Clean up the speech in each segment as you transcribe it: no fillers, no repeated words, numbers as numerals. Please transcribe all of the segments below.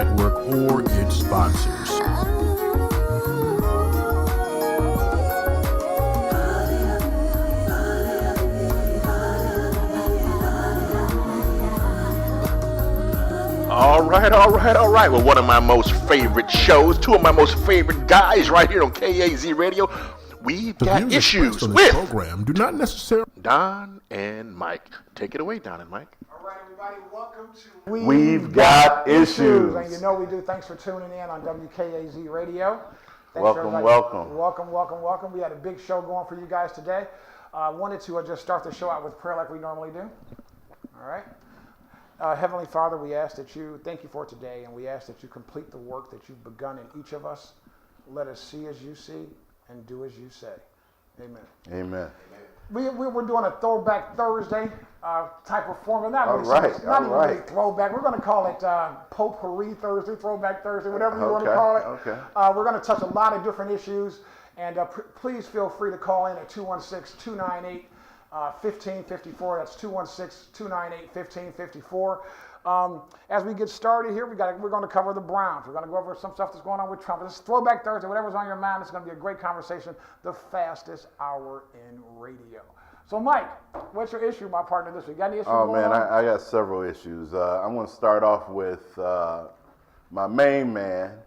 network or its sponsors. All right. Well, one of my most favorite shows, two of my most favorite guys right here on KAZ Radio. We've The got views issues expressed on this with program do not necessarily. Don and Mike. Take it away, Don and Mike. All right, everybody, welcome to We've Got Issues. And you know we do. Thanks for tuning in on WKAZ Radio. Thanks Welcome, everybody. welcome. Welcome. We had a big show going for you guys today. Wanted to just start the show out with prayer like we normally do. All right. Heavenly Father, we ask that you, thank you for today, and we ask that you complete the work that you've begun in each of us. Let us see as you see and do as you say. Amen. Amen. We're doing a Throwback Thursday type of format. Not really, All right, not even all right. really throwback. We're going to call it Potpourri Thursday, Throwback Thursday, whatever you want to call it. Okay. We're going to touch a lot of different issues, and please feel free to call in at 216-298-1554. That's 216-298-1554. As we get started here, we're going to cover the Browns. We're going to go over some stuff that's going on with Trump. This is Throwback Thursday. Whatever's on your mind, it's going to be a great conversation. The fastest hour in radio. So, Mike, what's your issue, my partner, this week? Got any issues Oh, going man, on? I got several issues. I'm going to start off with my main man,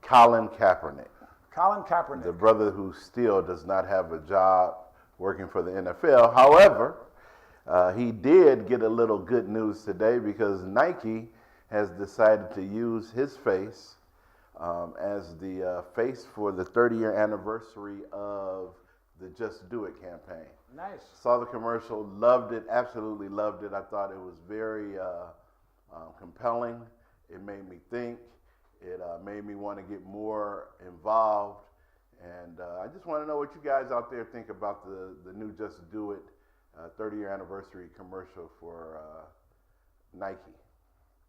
Colin Kaepernick, Colin Kaepernick. the brother who still does not have a job working for the NFL. However, he did get a little good news today because Nike has decided to use his face as the face for the 30-year anniversary of the Just Do It campaign. Nice. Saw the commercial, loved it, absolutely loved it. I thought it was very compelling. It made me think. It made me want to get more involved. And I just want to know what you guys out there think about the new Just Do It 30-year anniversary commercial for Nike.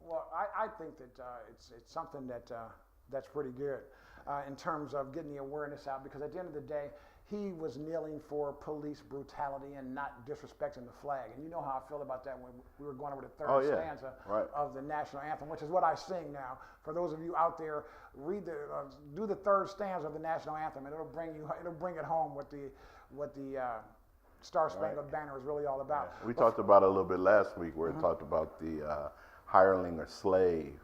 Well, I think that it's something that's pretty good in terms of getting the awareness out, because at the end of the day, he was kneeling for police brutality and not disrespecting the flag. And you know how I feel about that when we were going over the third stanza of the national anthem, which is what I sing now. For those of you out there, do the third stanza of the national anthem, and it'll bring it home what the Star Spangled Banner is really all about. Yeah. We talked about it a little bit last week where it talked about the hireling or slave.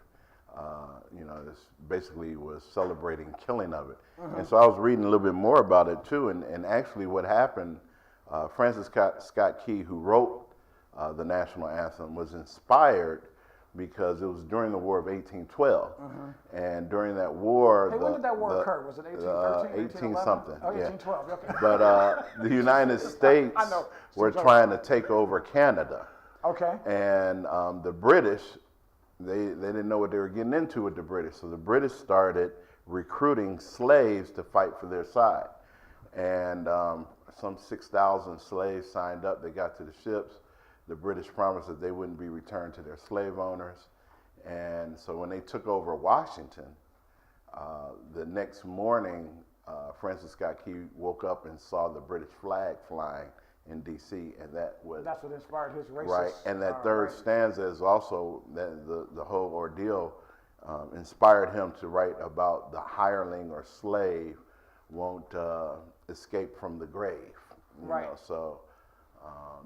This basically was celebrating killing of it. And so I was reading a little bit more about it too, and actually what happened, Francis Scott Key, who wrote the national anthem, was inspired because it was during the War of 1812. And during that war... Hey, when did that war occur? Was it 1813, 18-something, Oh, yeah. 1812, okay. But the United States I know. were trying to take over Canada. Okay. And the British, they didn't know what they were getting into with the British. So the British started recruiting slaves to fight for their side. And some 6,000 slaves signed up. They got to the ships. The British promised that they wouldn't be returned to their slave owners. And so when they took over Washington, the next morning, Francis Scott Key woke up and saw the British flag flying in D.C., and that's what inspired his racist. Right, and that third stanza is also that the whole ordeal inspired him to write about the hireling or slave won't escape from the grave. You know, so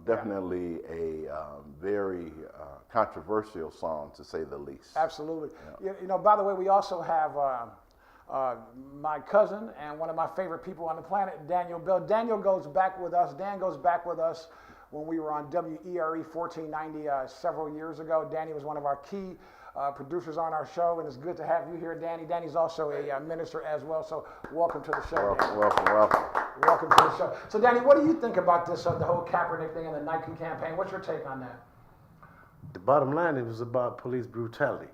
definitely a very controversial song, to say the least. Absolutely. Yeah. By the way, we also have my cousin and one of my favorite people on the planet, Daniel Bell. Dan goes back with us when we were on WERE 1490 several years ago. Danny was one of our key producers on our show, and it's good to have you here, Danny. Danny's also a minister as well, so welcome to the show, Danny. Welcome to the show. So, Danny, what do you think about this, the whole Kaepernick thing and the Nike campaign? What's your take on that? The bottom line, it was about police brutality.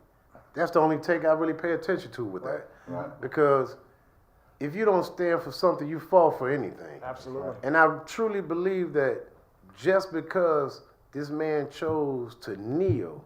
That's the only take I really pay attention to with that. Right. Because if you don't stand for something, you fall for anything. Absolutely. And I truly believe that just because this man chose to kneel,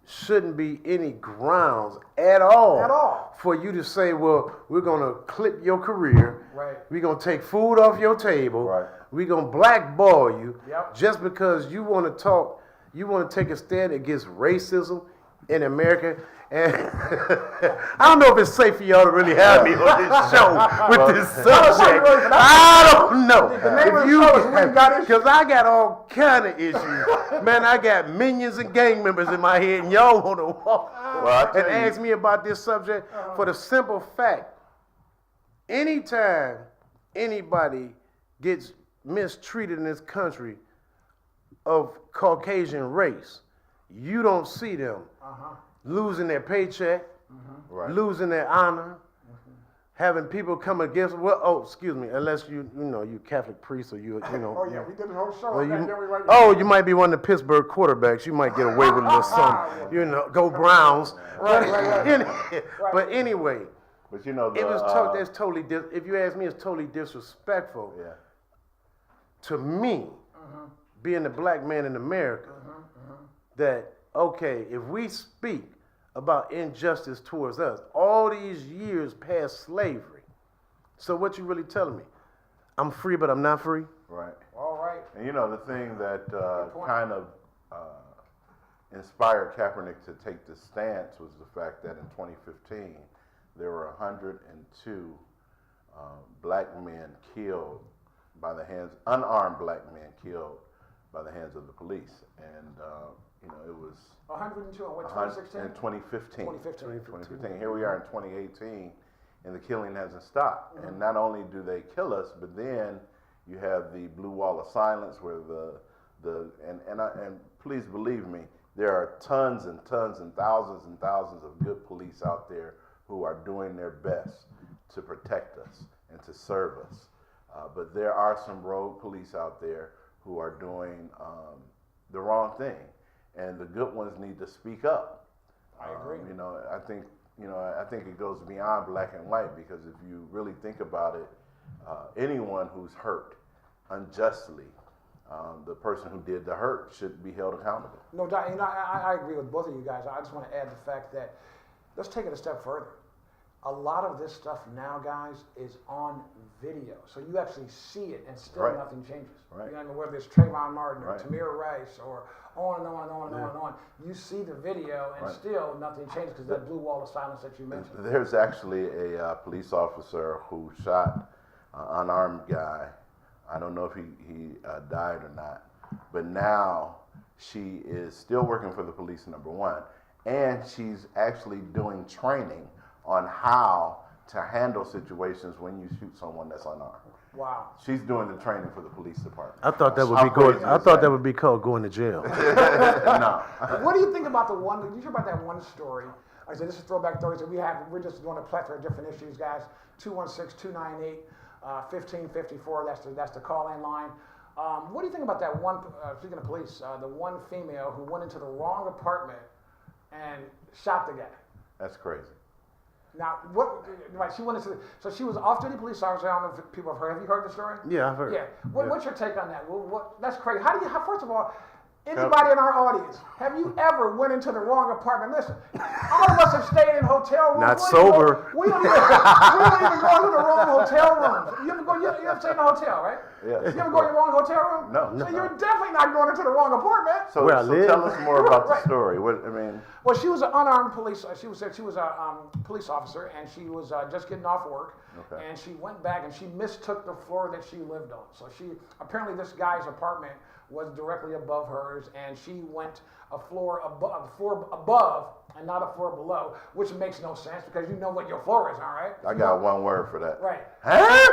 shouldn't be any grounds at all for you to say, well, we're going to clip your career. Right. We're going to take food off your table. Right. We're going to blackball you Yep. just because you want to talk, you want to take a stand against racism in America. And I don't know if it's safe for y'all to really have me on this show with this subject. I don't know. The name of the show is We Got Issues. Because I got all kind of issues. Man, I got minions and gang members in my head, and y'all want to walk and ask me about this subject for the simple fact, anytime anybody gets mistreated in this country of Caucasian race, you don't see them losing their paycheck, losing their honor, having people come against. Well, excuse me, unless you Catholic priest or you know. Oh yeah, we did the whole show. Well, you might be one of the Pittsburgh quarterbacks. You might get away with a little something. Go Browns. Right. But anyway, But you know, it was that's totally. If you ask me, it's totally disrespectful. Yeah. To me, being a black man in America, that, okay, if we speak about injustice towards us, all these years past slavery, so what you really telling me? I'm free, but I'm not free? Right. All right. And you know, the thing that kind of inspired Kaepernick to take this stance was the fact that in 2015, there were 102 black men killed by the hands, unarmed black men killed by the hands of the police. And, it was 102 in what, 2016? in 2015. 2015. Here we are in 2018, and the killing hasn't stopped. And not only do they kill us, but then you have the blue wall of silence where and please believe me, there are tons and tons and thousands of good police out there who are doing their best to protect us and to serve us. But there are some rogue police out there who are doing the wrong thing, and the good ones need to speak up. I agree. I think it goes beyond black and white, because if you really think about it, anyone who's hurt unjustly, the person who did the hurt should be held accountable. No doubt. I agree with both of you guys. I just want to add the fact that, let's take it a step further. A lot of this stuff now, guys, is on video. So you actually see it and still nothing changes. Right. You know what I mean? Whether it's Trayvon Martin or Right. Tamir Rice or on and on and on and on and on. You see the video and still nothing changes because that blue wall of silence that you mentioned. There's actually a police officer who shot an unarmed guy. I don't know if he died or not, but now she is still working for the police, number one, and she's actually doing training on how to handle situations when you shoot someone that's unarmed. Wow. She's doing the training for the police department. I thought that would How be good. crazy I is thought that? that would be called going to jail. No. What do you think about did you hear about that one story? I said, this is Throwback Thursday. We're just doing a plethora of different issues, guys. 216-298-1554. That's the call-in line. What do you think about that one, speaking of police, the one female who went into the wrong apartment and shot the guy? That's crazy. Now, she went into, so she was an off-duty police officer. I don't know if people have heard. Have you heard the story? Yeah, I've heard. Yeah. What's your take on that? That's crazy. First of all, anybody in our audience, have you ever went into the wrong apartment? Listen, all of us have stayed in hotel rooms. Not sober. We don't even go into the wrong hotel rooms. You ever stay in a hotel, right? Yes. You ever go in the wrong hotel room? No. So you're definitely not going into the wrong apartment. So tell us more about the story. Well, she was an unarmed police. She was a police officer, and she was just getting off work. Okay. And she went back and she mistook the floor that she lived on. So apparently this guy's apartment was directly above hers, and she went a floor above and not a floor below, which makes no sense because you know what your floor is, all right? I got one word for that. Right. Huh?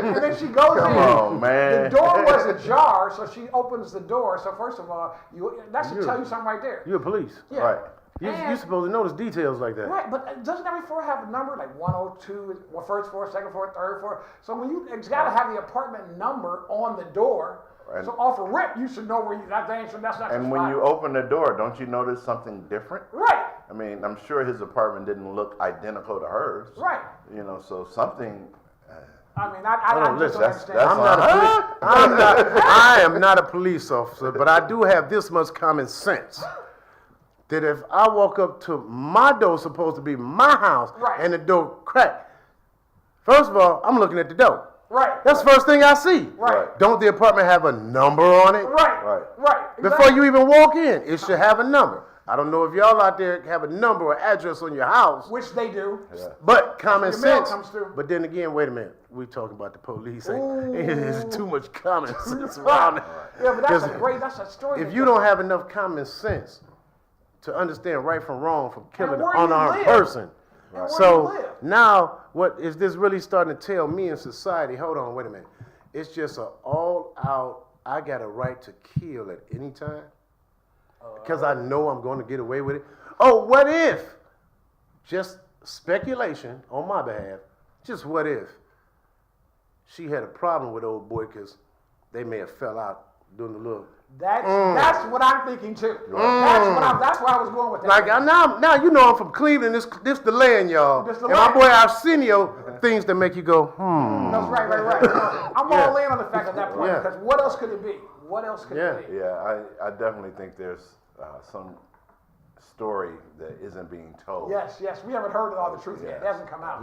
And then she goes Come in. on, man. The door was ajar, so she opens the door. So first of all, that should tell you something right there. You're police. Yeah. Right. You're supposed to notice details like that. Right, but doesn't every floor have a number, like 102, first floor, second floor, third floor? So it's got to have the apartment number on the door. Right. So off a rip, you should know where that's not. And when you open the door, don't you notice something different? Right. I mean, I'm sure his apartment didn't look identical to hers. Right. So something. I mean, I just don't understand. I am not a police officer, but I do have this much common sense. That if I walk up to my door, supposed to be my house, and the door crack, first of all, I'm looking at the door. Right. That's the first thing I see. Right. Don't the apartment have a number on it? Right. Right. Before you even walk in, it should have a number. I don't know if y'all out there have a number or address on your house, Which they do. but common Your mail sense. comes through. But then again, wait a minute. We talking about the police. There's too much common sense around it. Yeah, but that's 'Cause a story. if you don't have enough common sense to understand right from wrong from killing an where you unarmed live. person. And where So you live. now, what is this really starting to tell me in society? Hold on, wait a minute. It's just an all-out, I got a right to kill at any time because I know I'm going to get away with it. Oh, what if? Just speculation on my behalf. Just what if she had a problem with old boy because they may have fell out doing the little. That's what I'm thinking too. That's where I was going with that. Like now you know I'm from Cleveland. This the land, y'all. This the And my land. boy Arsenio, things that make you go, That's right. I'm all in on the fact at that point Yeah. because what else could it be? What else could it be? Yeah, I definitely think there's some story that isn't being told. Yes, we haven't heard all the truth yet. It hasn't come out.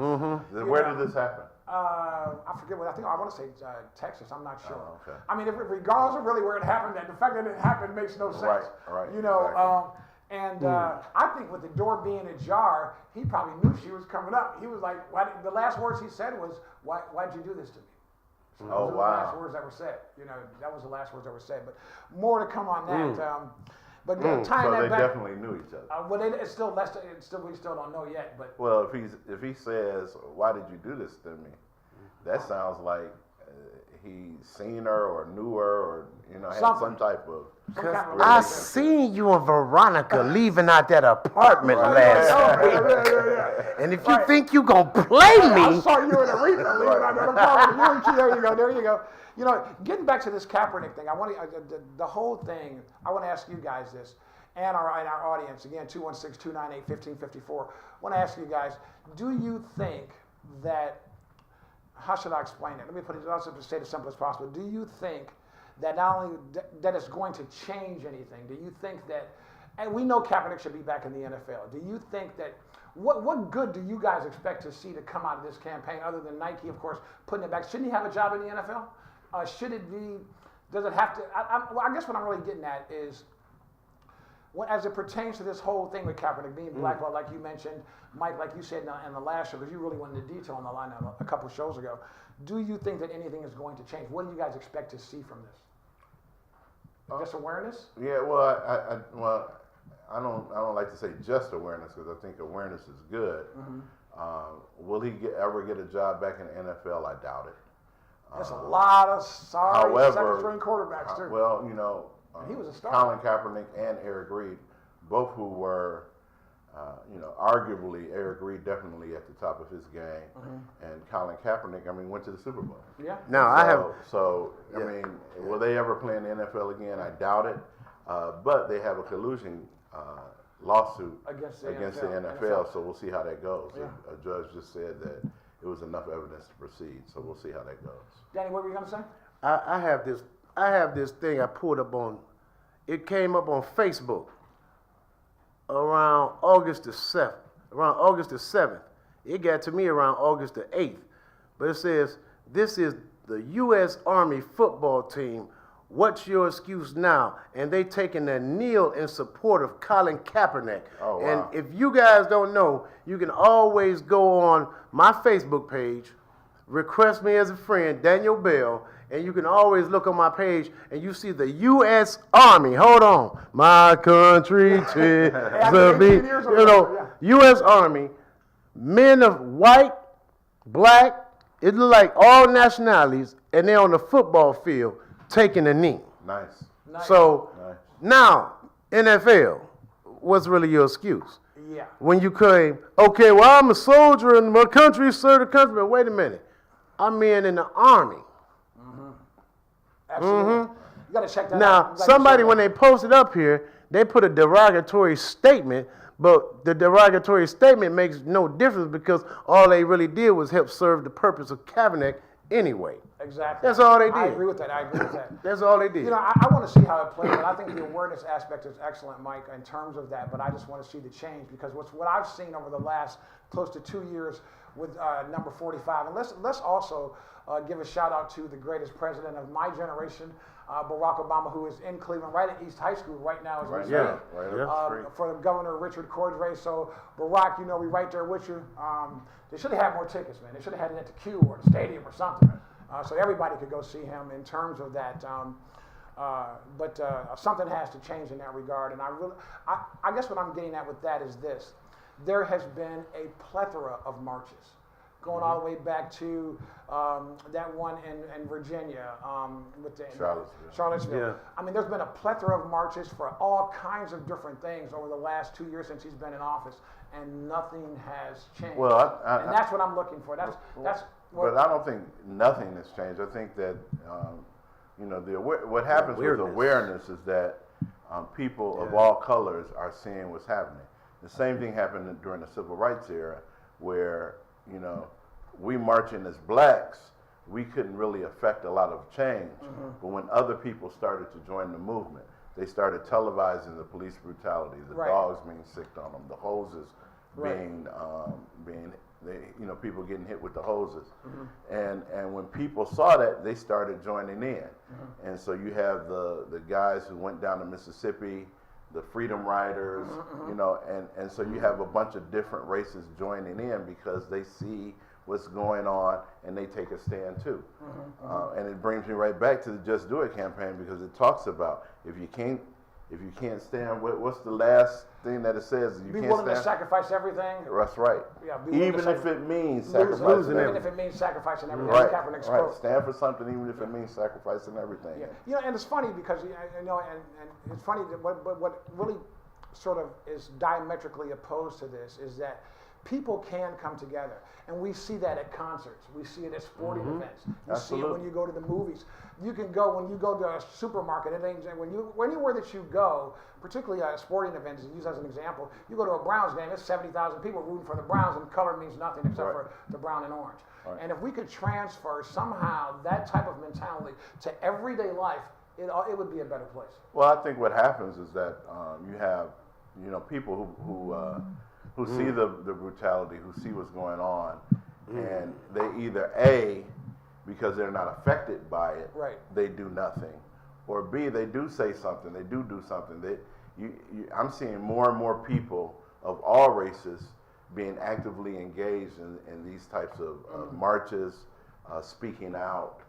Where did this happen? I forget what I want to say Texas. I'm not sure. Oh, okay. I mean, regardless of really where it happened, the fact that it happened makes no sense. Right, You know, exactly. I think with the door being ajar, he probably knew she was coming up. He was like, the last words he said was, "Why'd you do this to me?" So those were the last words that were said. You know, that was the last words that were said. But more to come on that. But tying So that they back, definitely knew each other. well, it's still we still don't know yet. But Well, if he says, "Why did you do this to me?" That sounds like he seen her or knew her or had some type of. some kind of I relationship. seen you and Veronica leaving out that apartment last week. And if you think you gonna play I me, saw you in the arena leaving out that apartment. There you go. You know, getting back to this Kaepernick thing, I want to the whole thing. I want to ask you guys this, and our audience again, 216-298-1554. I want to ask you guys: do you think that? How should I explain it? Let me put it. I'll just say it as simple as possible. Do you think that not only that it's going to change anything? Do you think that? And we know Kaepernick should be back in the NFL. Do you think that? What good do you guys expect to see to come out of this campaign, other than Nike, of course, putting it back? Shouldn't he have a job in the NFL? Should it be? Does it have to? I guess what I'm really getting at is, as it pertains to this whole thing with Kaepernick being blackballed, like you mentioned, Mike, like you said in the last show, because you really went into detail on the line a couple of shows ago. Do you think that anything is going to change? What do you guys expect to see from this? Just awareness? Yeah, well, I don't like to say just awareness because I think awareness is good. Will he ever get a job back in the NFL? I doubt it. There's a lot of second-string quarterbacks too. Well, he was a star. Colin Kaepernick and Eric Reed, both who were, arguably Eric Reed definitely at the top of his game, and Colin Kaepernick, went to the Super Bowl. Yeah. now I mean, will they ever play in the NFL again? I doubt it. But they have a collusion lawsuit Against the NFL, so we'll see how that goes. Yeah. A judge just said that it was enough evidence to proceed, so we'll see how that goes. Danny, what were you going to say? I have this thing I pulled up on. It came up on Facebook around August the 7th. It got to me around August the 8th. But it says, this is the U.S. Army football team. What's your excuse now? And they taking a kneel in support of Colin Kaepernick. Oh, wow. And if you guys don't know, you can always go on my Facebook page, request me as a friend, Daniel Bell, and you can always look on my page and you see the U.S. Army. Hold on. My country to be, U.S. Army, men of white, black, it look like all nationalities, and they're on the football field taking a knee. Nice. So now, NFL, what's really your excuse? Yeah. When you claim, okay, well, I'm a soldier and my country serve the country, but wait a minute. I'm in the Army. Absolutely. You got to check that out. Now, somebody, when they posted up here, they put a derogatory statement, but the derogatory statement makes no difference because all they really did was help serve the purpose of Kaepernick anyway. Exactly. That's all they did. I agree with that. That's all they did. You know, I want to see how it plays, but I think the awareness aspect is excellent, Mike, in terms of that. But I just want to see the change because what I've seen over the last close to 2 years with number 45. And let's also give a shout out to the greatest president of my generation, Barack Obama, who is in Cleveland, right at East High School right now as we speak. Right up the street. For the Governor Richard Cordray. So Barack, you know, we right there with you. They should have had more tickets, man. They should have had it at the Q or the stadium or something, so everybody could go see him. In terms of that. But something has to change in that regard, and I guess what I'm getting at with that is this: there has been a plethora of marches, going all the way back to that one in Virginia with the Charlottesville. Yeah. I mean, there's been a plethora of marches for all kinds of different things over the last 2 years since he's been in office, and nothing has changed. Well, and that's what I'm looking for. That's what. But I don't think nothing has changed. I think that you know, what happens with awareness is that people of all colors are seeing what's happening. The same thing happened during the civil rights era, where, you know, we marching as blacks, we couldn't really affect a lot of change. But when other people started to join the movement, they started televising the police brutality, the dogs being sicked on them, the hoses being you know, people getting hit with the hoses. And when people saw that, they started joining in. And so you have the guys who went down to Mississippi, the Freedom Riders, you know, and so you have a bunch of different races joining in because they see what's going on and they take a stand too. And it brings me right back to the Just Do It campaign, because it talks about if you can't stand, what's the last thing that it says? You Be can't willing stand. to sacrifice everything. That's right. Yeah, be willing Even to if it means losing sacrificing even everything. if it means sacrificing everything. Right, Kaepernick's right. quote. Stand for something, even if it means sacrificing everything. Yeah, you know, and it's funny because you know, and it's funny that what really sort of is diametrically opposed to this is that people can come together, and we see that at concerts. We see it at sporting events. You see it when you go to the movies. You can go when you go to a supermarket. It ain't anywhere that you go, particularly sporting events. Use as an example, you go to a Browns game. It's 70,000 people rooting for the Browns, and color means nothing except for the brown and orange. And if we could transfer somehow that type of mentality to everyday life, it would be a better place. Well, I think what happens is that you have, you know, people who see the brutality, who see what's going on, and they either because they're not affected by it, they do nothing, or B, they do say something, they do something. I'm seeing more and more people of all races being actively engaged in these types of marches, speaking out.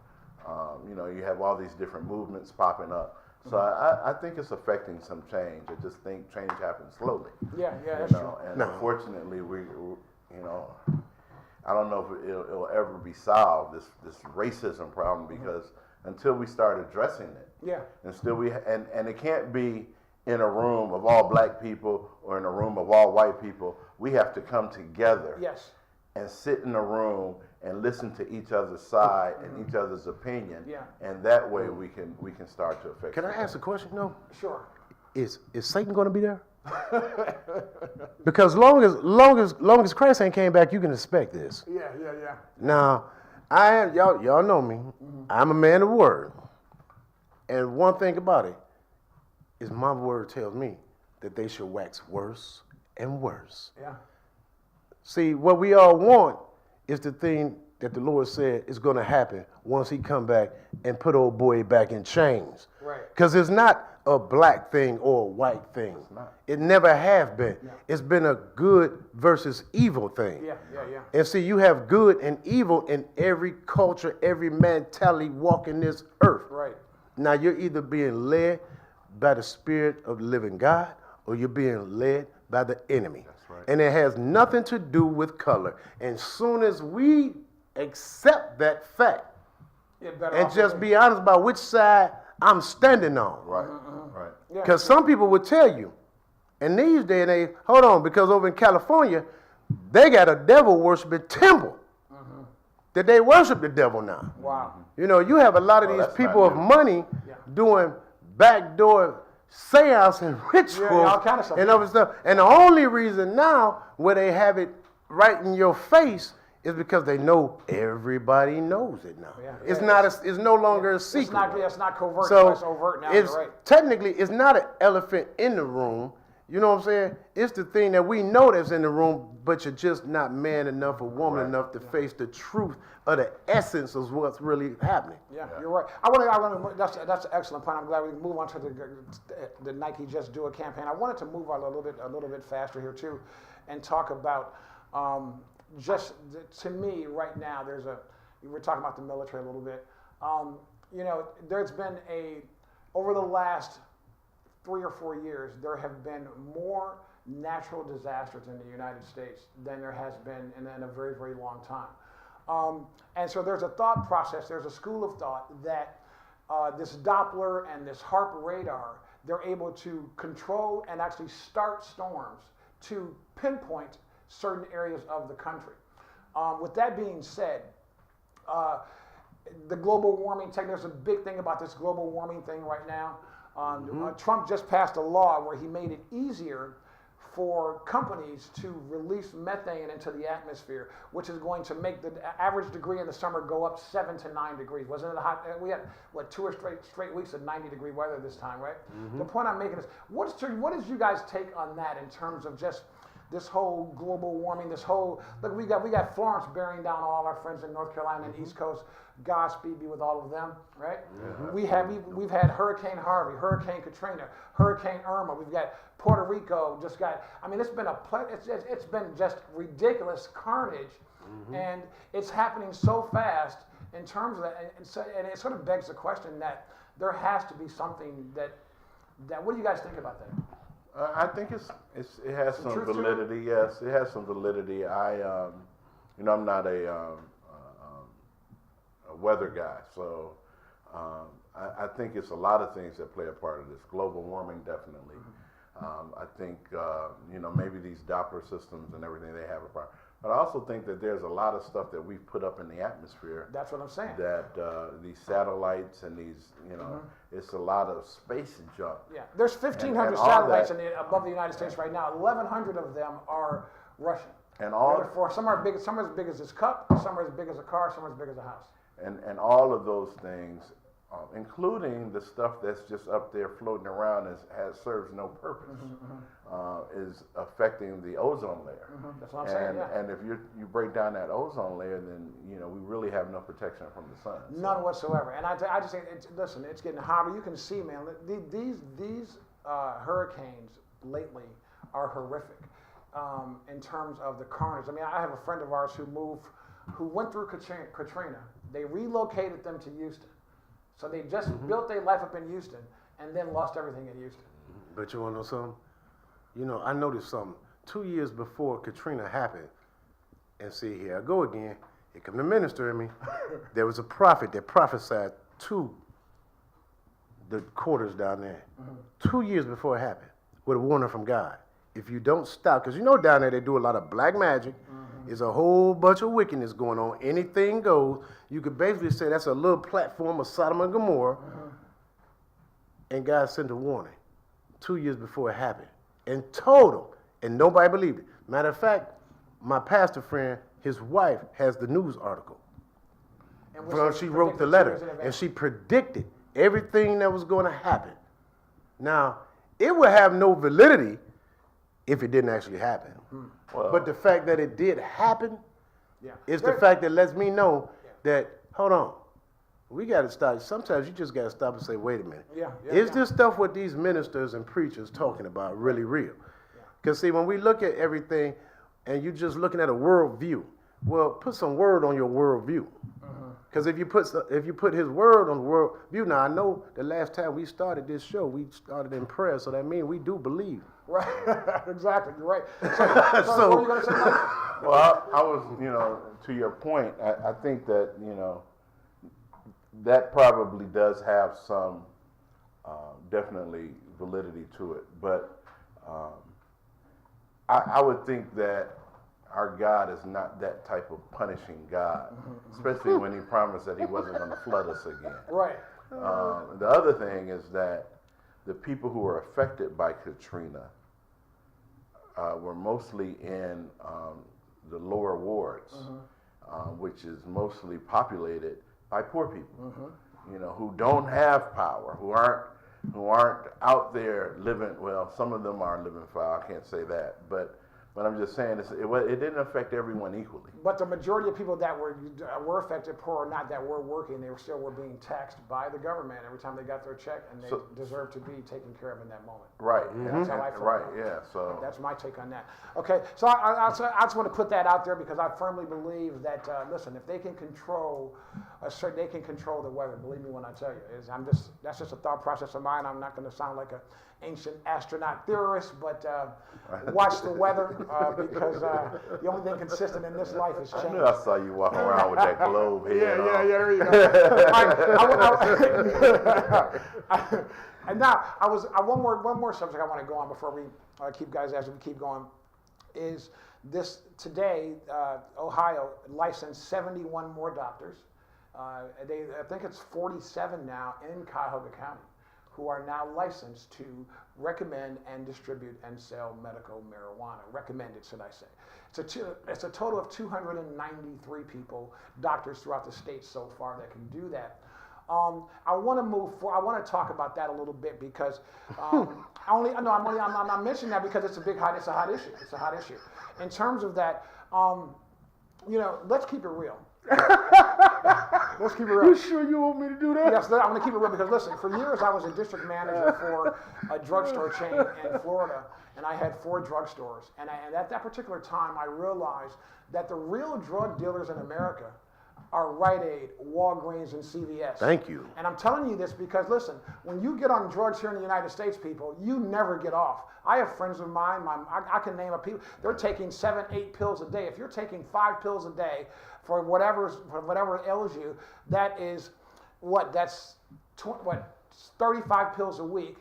You know, you have all these different movements popping up. So I think it's affecting some change. I just think change happens slowly. Yeah, that's true. And unfortunately, you know, I don't know if it'll ever be solved, this racism problem, because until we start addressing it, and it can't be in a room of all black people or in a room of all white people. We have to come together and sit in a room and listen to each other's side and each other's opinion, and that way we can start to affect. Can I ask a question? No. Sure. Is Satan going to be there? Because long as Christ ain't came back, you can expect this. Yeah. Now, y'all know me. I'm a man of word, and one thing about it is my word tells me that they should wax worse and worse. Yeah. See, what we all want is the thing that the Lord said is going to happen once he come back and put old boy back in chains. Right. Because it's not a black thing or a white thing. It never have been. Yeah. It's been a good versus evil thing. Yeah. And see, you have good and evil in every culture, every mentality walking this earth. Right. Now, you're either being led by the Spirit of the living God, or you're being led by the enemy. That's right. And it has nothing to do with color. And soon as we accept that fact, and just be honest about which side I'm standing on. Right. Because some people would tell you, in these days and age, hold on, because over in California, they got a devil worshiping temple. That they worship the devil now. Wow. You know, you have a lot of these people of money doing backdoor seance and rituals all kind of stuff. and other stuff. And the only reason now where they have it right in your face is because they know everybody knows it now. It's no longer a secret. It's not covert. So it's overt now. It's you're right. technically it's not an elephant in the room. You know what I'm saying? It's the thing that we know that's in the room, but you're just not man enough or woman enough to face the truth of the essence of what's really happening. Yeah, you're right. I want to. That's an excellent point. I'm glad we can move on to the Nike Just Do It campaign. I wanted to move on a little bit faster here too, and talk about to me right now. We're talking about the military a little bit. There's been over the last 3 or 4 years, there have been more natural disasters in the United States than there has been in a very, very long time. And so there's a thought process, there's a school of thought that this Doppler and this HARP radar, they're able to control and actually start storms to pinpoint certain areas of the country. With that being said, the global warming thing, there's a big thing about this global warming thing right now. Trump just passed a law where he made it easier for companies to release methane into the atmosphere, which is going to make the average degree in the summer go up 7 to 9 degrees. Wasn't it hot? We had, 2 or straight weeks of 90-degree weather this time, right? The point I'm making is, what is you guys' take on that in terms of just this whole global warming, look, we got Florence bearing down all our friends in North Carolina and the East Coast. Godspeed be with all of them, right? We've had Hurricane Harvey, Hurricane Katrina, Hurricane Irma. We've got Puerto Rico it's been it's been just ridiculous carnage, and it's happening so fast in terms of that, and it sort of begs the question that there has to be something that what do you guys think about that? I think it has some validity. Yes, it has some validity. I'm not a weather guy, so I think it's a lot of things that play a part of this. Global warming, definitely. I think maybe these Doppler systems and everything, they have a part. But I also think that there's a lot of stuff that we've put up in the atmosphere. That's what I'm saying. That these satellites and these, it's a lot of space junk. Yeah, there's 1,500 satellites above the United States right now. 1,100 of them are Russian. And some are big. Some are as big as this cup. Some are as big as a car. Some are as big as a house. And all of those things, including the stuff that's just up there floating around serves no purpose, is affecting the ozone layer. That's what I'm saying. Yeah. And if you break down that ozone layer, then we really have no protection from the sun. None whatsoever. And I just think, it's getting hotter. You can see, man, these hurricanes lately are horrific in terms of the carnage. I mean, I have a friend of ours who went through Katrina. They relocated them to Houston. So they just built their life up in Houston and then lost everything in Houston. But you want to know something? I noticed something. 2 years before Katrina happened, and see, here I go again. Here come the minister in me. There was a prophet that prophesied to the quarters down there. 2 years before it happened, with a warning from God. If you don't stop, because down there they do a lot of black magic. There's a whole bunch of wickedness going on. Anything goes. You could basically say that's a little platform of Sodom and Gomorrah. And God sent a warning 2 years before it happened. In total. And nobody believed it. Matter of fact, my pastor friend, his wife has the news article. And she wrote the letter. And she predicted everything that was going to happen. Now, it would have no validity if it didn't actually happen. Well, but the fact that it did happen is the fact that lets me know that, hold on, we got to stop. Sometimes you just got to stop and say, wait a minute. Is this stuff what these ministers and preachers talking about really real? Because see, when we look at everything and you're just looking at a world view, well, put some word on your world view. Because if you put his word on the world view, now I know the last time we started this show, we started in prayer, so that means we do believe. Right, exactly. You're right. So what were you going to say, Mike? Well, I was, to your point, I think that, that probably does have some definitely validity to it. But I would think that our God is not that type of punishing God, especially when he promised that he wasn't going to flood us again. Right. The other thing is that the people who were affected by Katrina were mostly in the lower wards, which is mostly populated by poor people, who don't have power, who aren't who aren't out there living, well, some of them are living foul, I can't say that, but I'm just saying it didn't affect everyone equally. But the majority of people that were affected, poor or not, that were working, they were being taxed by the government every time they got their check, and they deserve to be taken care of in that moment. Right. That's how I feel. Right. Yeah. So that's my take on that. Okay. So I just want to put that out there because I firmly believe that listen, if they can control they can control the weather. Believe me when I tell you, that's just a thought process of mine. I'm not going to sound like an ancient astronaut theorist, but watch the weather because the only thing consistent in this life is change. I knew I saw you walking around with that globe head on. There you go. And now one more subject I want to go on before we keep going is this today. Ohio licensed 71 more doctors. I think it's 47 now in Cuyahoga County who are now licensed to recommend and distribute and sell medical marijuana. Recommended, should I say. It's a total of 293 people, doctors throughout the state so far that can do that. I want to move forward. I want to talk about that a little bit because I'm mentioning that because it's a hot issue. It's a hot issue. In terms of that, let's keep it real. Let's keep it real. You sure you want me to do that? Yes, I'm going to keep it real because listen, for years I was a district manager for a drugstore chain in Florida, and I had 4 drugstores. And at that particular time, I realized that the real drug dealers in America are Rite Aid, Walgreens, and CVS. Thank you. And I'm telling you this because, listen, when you get on drugs here in the United States, people, you never get off. I have friends of mine, I can name a people, they're taking 7, 8 pills a day. If you're taking 5 pills a day for whatever ails you, that is that's 35 pills a week.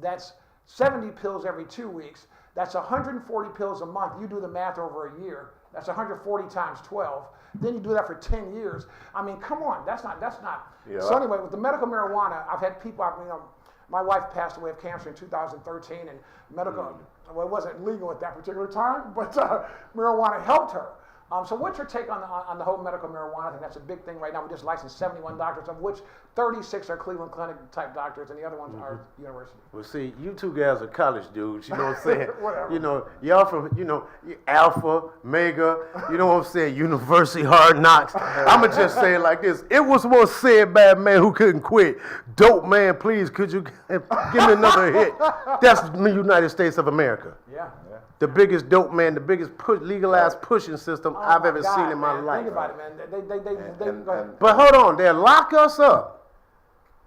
That's 70 pills every 2 weeks. That's 140 pills a month. You do the math over a year. That's 140 times 12. Then you do that for 10 years. I mean, come on, that's not. Yeah. So anyway, with the medical marijuana, I've had people, my wife passed away of cancer in 2013, and well, it wasn't legal at that particular time, but marijuana helped her. So what's your take on the whole medical marijuana? I think that's a big thing right now. We just licensed 71 doctors, of which 36 are Cleveland Clinic type doctors, and the other ones are university. Well, see, you 2 guys are college dudes. You know what I'm saying? Whatever. Y'all from Alpha, Mega. You know what I'm saying? University Hard Knocks. I'ma just say it like this. It was once said by a man who couldn't quit. Dope man, please, could you give me another hit? That's the United States of America. Yeah. The biggest dope man, the biggest legalized pushing system I've ever seen in my life. Think about it, man. They But hold on, they'll lock us up.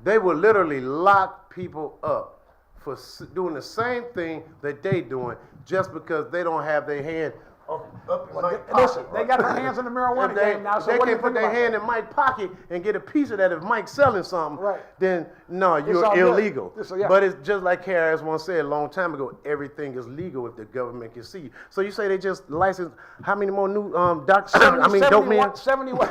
They will literally lock people up for doing the same thing that they doing just because they don't have their hand up in Mike's pocket. Listen, they got their hands in the marijuana game now. So they what do you can put think their about hand that? in Mike's pocket and get a piece of that. If Mike's selling something, Right. then no, all you're good. illegal. Yeah. But it's just like KRS once said a long time ago, everything is legal if the government can see you. So you say they just licensed how many more new doctors? Dope men? 71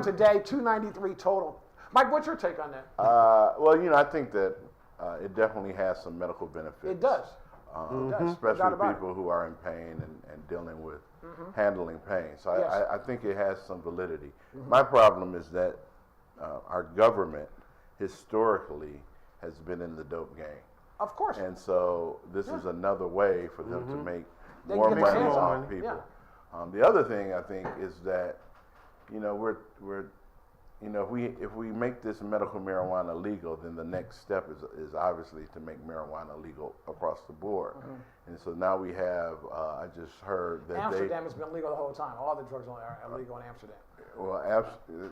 today, 293 total. Mike, what's your take on that? Well, I think that it definitely has some medical benefits. It does. Especially No doubt about people who are in pain and dealing with handling pain. So Yes. I think it has some validity. My problem is that our government historically has been in the dope game. Of course. And so this is another way for them to make They more can money make more off money. people. The other thing I think is that, if we make this medical marijuana legal, then the next step is obviously to make marijuana legal across the board. And so now we have, I just heard that Amsterdam has been legal the whole time. All the drugs are illegal in Amsterdam.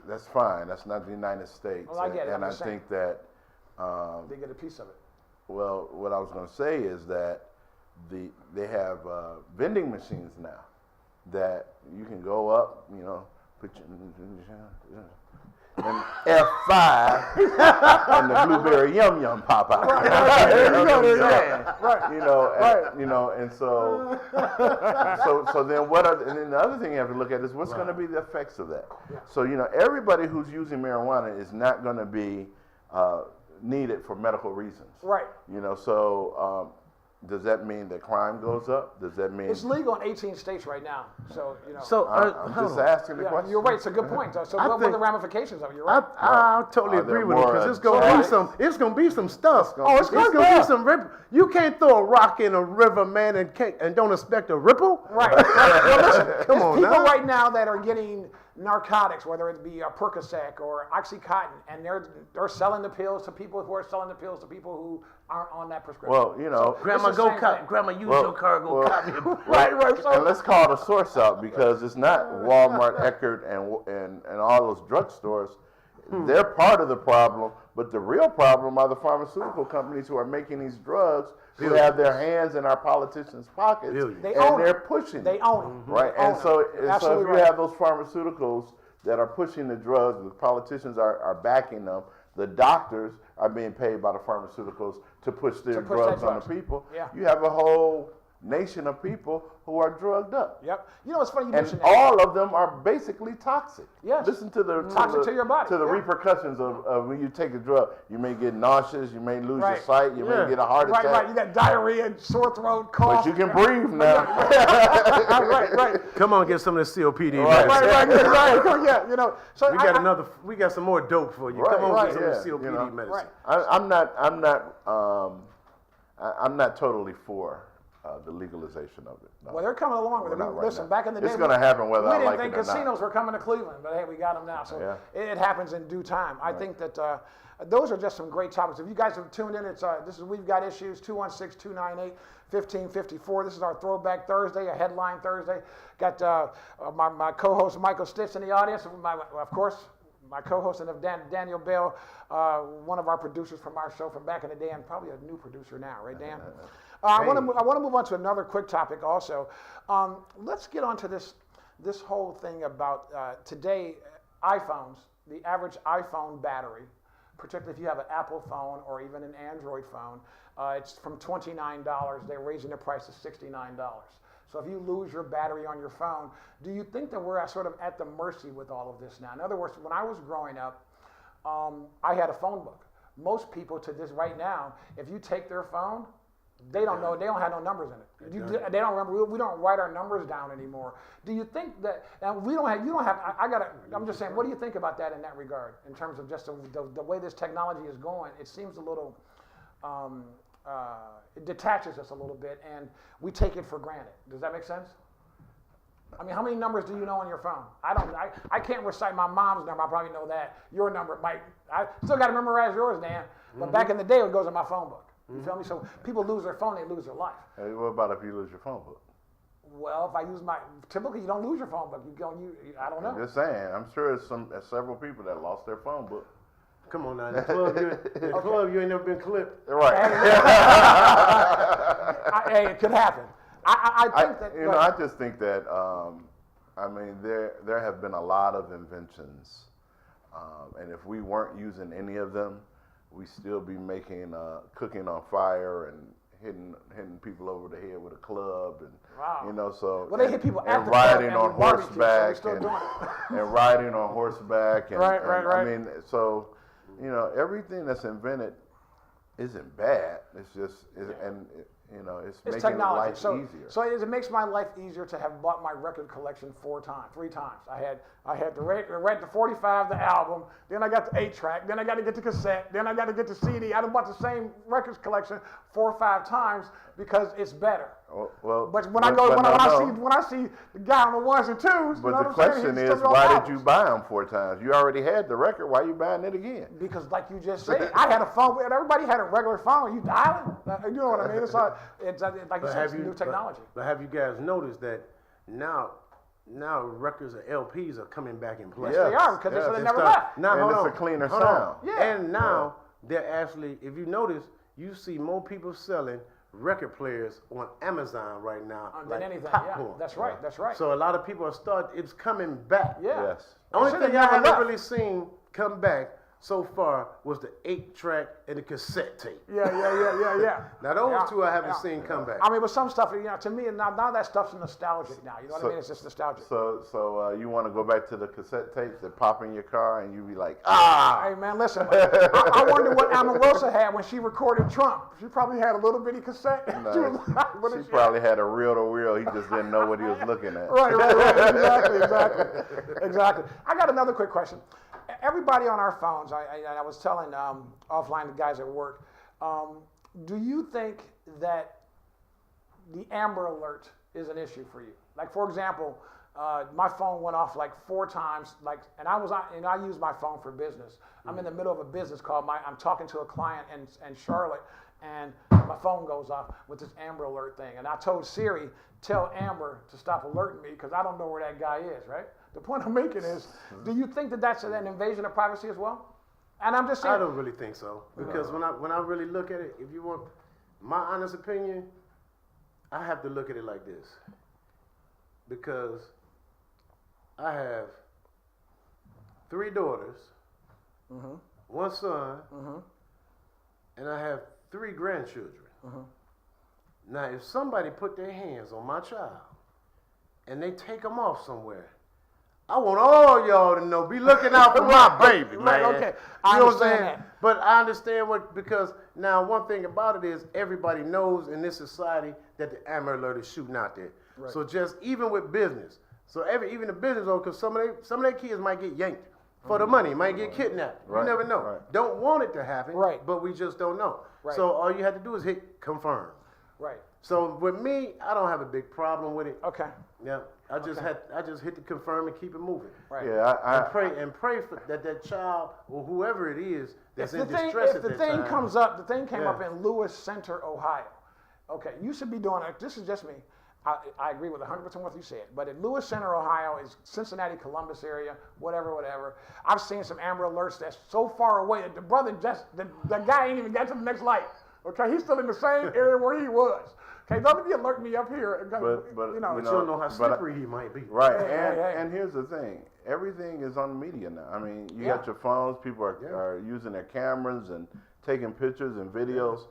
that's fine. That's not the United States. Well, I get it. And I'm I just saying. think that, They get a piece of it. well, what I was going to say is that they have vending machines now that you can go up, put your and F5 and the blueberry yum yum pop out. And so then and then the other thing you have to look at is what's going to be the effects of that. So everybody who's using marijuana is not going to be needed for medical reasons. Right. does that mean that crime goes up? Does that mean It's legal in 18 states right now. So, So I'm just asking the yeah, question. you're right. It's a good point. So what are think- the ramifications of it? You're right. I totally Are there agree with you more, because it's gonna be some. It's gonna be some stuff. it's gonna be. be some ripple. You can't throw a rock in a river, man, and don't expect a ripple. Right. Well, listen, Come there's on people now. right now that are getting narcotics, whether it be Percocet or OxyContin, and they're selling the pills to people who are selling the pills to people who aren't on that prescription. Well, you know, Grandma, It's the go same cop. thing. Grandma, use Well- your car. Go well- cop me. right. So, and let's call the source out because it's not Walmart, Eckerd, and all those drugstores. They're part of the problem, but the real problem are the pharmaceutical companies who are making these drugs, who have their hands in our politicians' pockets, Billions. They and own they're it. pushing They it. own it. Right, They own and so, it. and so Absolutely if you right. have those pharmaceuticals that are pushing the drugs, the politicians are backing them, the doctors are being paid by the pharmaceuticals to push their push drugs that on the drugs. people. Yeah. You have a whole nation of people who are drugged up. Yep. You know, it's funny you And mentioned that. all of them are basically toxic. Yes. Listen to the Toxic to your body, to the yeah. repercussions of when you take a drug. You may get nauseous. You may lose Right. your sight. You may get a heart attack. Right. You got diarrhea, and sore throat, cough. But you can breathe now. right. Come on, get some of this COPD. Right. medicine. Right. Yeah. You know. So We got another. We got some more dope for you. Right, Come on, right, get some of this yeah, COPD you know. medicine. Right. I'm not totally for the legalization of it. No. Well, they're coming along with it. We're not right Listen, now. back in the day, It's gonna happen whether we I didn't like think it or not. casinos were coming to Cleveland, but hey, we got them now. So Yeah. it happens in due time. I think that those are just some great topics. If you guys have tuned in, it's We've Got Issues, 216-298-1554. This is our Throwback Thursday, a headline Thursday. Got my co-host Michael Stitz in the audience, of course. My co-host and Daniel Bell, one of our producers from our show from back in the day, and probably a new producer now, right, Dan? I want to move on to another quick topic also. Let's get on to this whole thing about today iPhones. The average iPhone battery, particularly if you have an Apple phone or even an Android phone, it's from $29. They're raising the price to $69. So if you lose your battery on your phone, do you think that we're sort of at the mercy with all of this now? In other words, when I was growing up, I had a phone book. Most people to this right now, if you take their phone, they don't know. They don't have no numbers in it. They don't remember. We don't write our numbers down anymore. Do you think that? And we don't have. You don't have. I'm just saying. What do you think about that in that regard? In terms of just the way this technology is going, it seems a little. It detaches us a little bit, and we take it for granted. Does that make sense? I mean, how many numbers do you know on your phone? I can't recite my mom's number. I probably know that. Your number might. I still got to memorize yours, Dan. But back in the day, it goes in my phone book. You feel me? So people lose their phone, they lose their life. Hey, what about if you lose your phone book? Well, if I use typically you don't lose your phone book. I don't know. I'm just saying. I'm sure there's several people that lost their phone book. Come on now, in the club, you ain't never been clipped. Right. Hey, it could happen. I think that. I just think that. I mean, there have been a lot of inventions, and if we weren't using any of them, we still be making cooking on fire and hitting people over the head with a club and Wow. so Well, they hit people at and the club riding and on with barbecue, so they're horseback still and, doing it. and riding on horseback and, Right. I mean, so everything that's invented isn't bad. It's just it's It's making technology. life So easier. it makes my life easier to have bought my record collection 3 times. I had the 45, the album, then I got the 8-track, then I got to get the cassette, then I got to get the CD. I done bought the same records collection 4 or 5 times because it's better. Well, But when I see the guy on the 1s and 2s, But you know the what I'm saying? question He's is, still why got did you albums. buy them 4 times? You already had the record. Why are you buying it again? Because, like you just said, I had a phone. Everybody had a regular phone. You dial it. You know what I mean? It's like you said, it's new technology. But have you guys noticed that now records and LPs are coming back in play? Yes, they are because they never start- left. Now, And hold it's on, a cleaner hold on. sound. Yeah. And now they're actually, if you notice, you see more people selling record players on Amazon right now Than anything. popcorn. Yeah, that's right. That's right. So a lot of people it's coming back. Yeah. Yes. Only Should've thing I never haven't left. really seen come back so far was the 8-track and the cassette tape. Yeah. Now those Yeah, two I haven't yeah. seen come back. I mean, but some stuff, to me, now that stuff's nostalgic now. You know what I mean? It's just nostalgic. So you want to go back to the cassette tapes that pop in your car and you be like, ah! Hey, man, listen. I wonder what Omarosa had when she recorded Trump. She probably had a little bitty cassette. She probably had a reel-to-reel. He just didn't know what he was looking at. Right. Exactly. I got another quick question. Everybody on our phones, I was telling offline the guys at work, do you think that the Amber Alert is an issue for you? Like, for example, my phone went off like 4 times, and I use my phone for business. I'm in the middle of a business call. I'm talking to a client in Charlotte, and my phone goes off with this Amber Alert thing. And I told Siri, tell Amber to stop alerting me because I don't know where that guy is, right? The point I'm making is, do you think that that's an invasion of privacy as well? And I'm just saying. I don't really think so, because when I really look at it, if you want my honest opinion, I have to look at it like this, because I have 3 daughters, 1 son, and I have 3 grandchildren. Now, if somebody put their hands on my child and they take them off somewhere, I want all y'all to know, be looking out for my baby, man. Right, okay. I You know what I'm understand saying? that. But I understand because now one thing about it is everybody knows in this society that the Amber Alert is shooting out there. Right. So just even with business, even the business owners, because some of their kids might get yanked for the money, might get kidnapped. Right, You never know. right. Don't want it to happen, Right. but we just don't know. Right. So all you have to do is hit confirm. Right. So with me, I don't have a big problem with it. Okay. Yeah, I just hit the confirm and keep it moving. Right. Yeah, And pray for that child or whoever it is that's If in the thing, distress if at the that thing time. comes up, the thing came Yeah. up in Lewis Center, Ohio. Okay, you should be doing it. This is just me. I agree with 100% what you said. But in Lewis Center, Ohio, is Cincinnati, Columbus area, whatever. I've seen some Amber Alerts that's so far away that the guy ain't even got to the next light. Okay, he's still in the same area where he was. Okay, don't be alerting me up here. But you don't know how slippery he might be. Right, Hey. and here's the thing. Everything is on media now. I mean, you Yeah. got your phones. People are using their cameras and taking pictures and videos.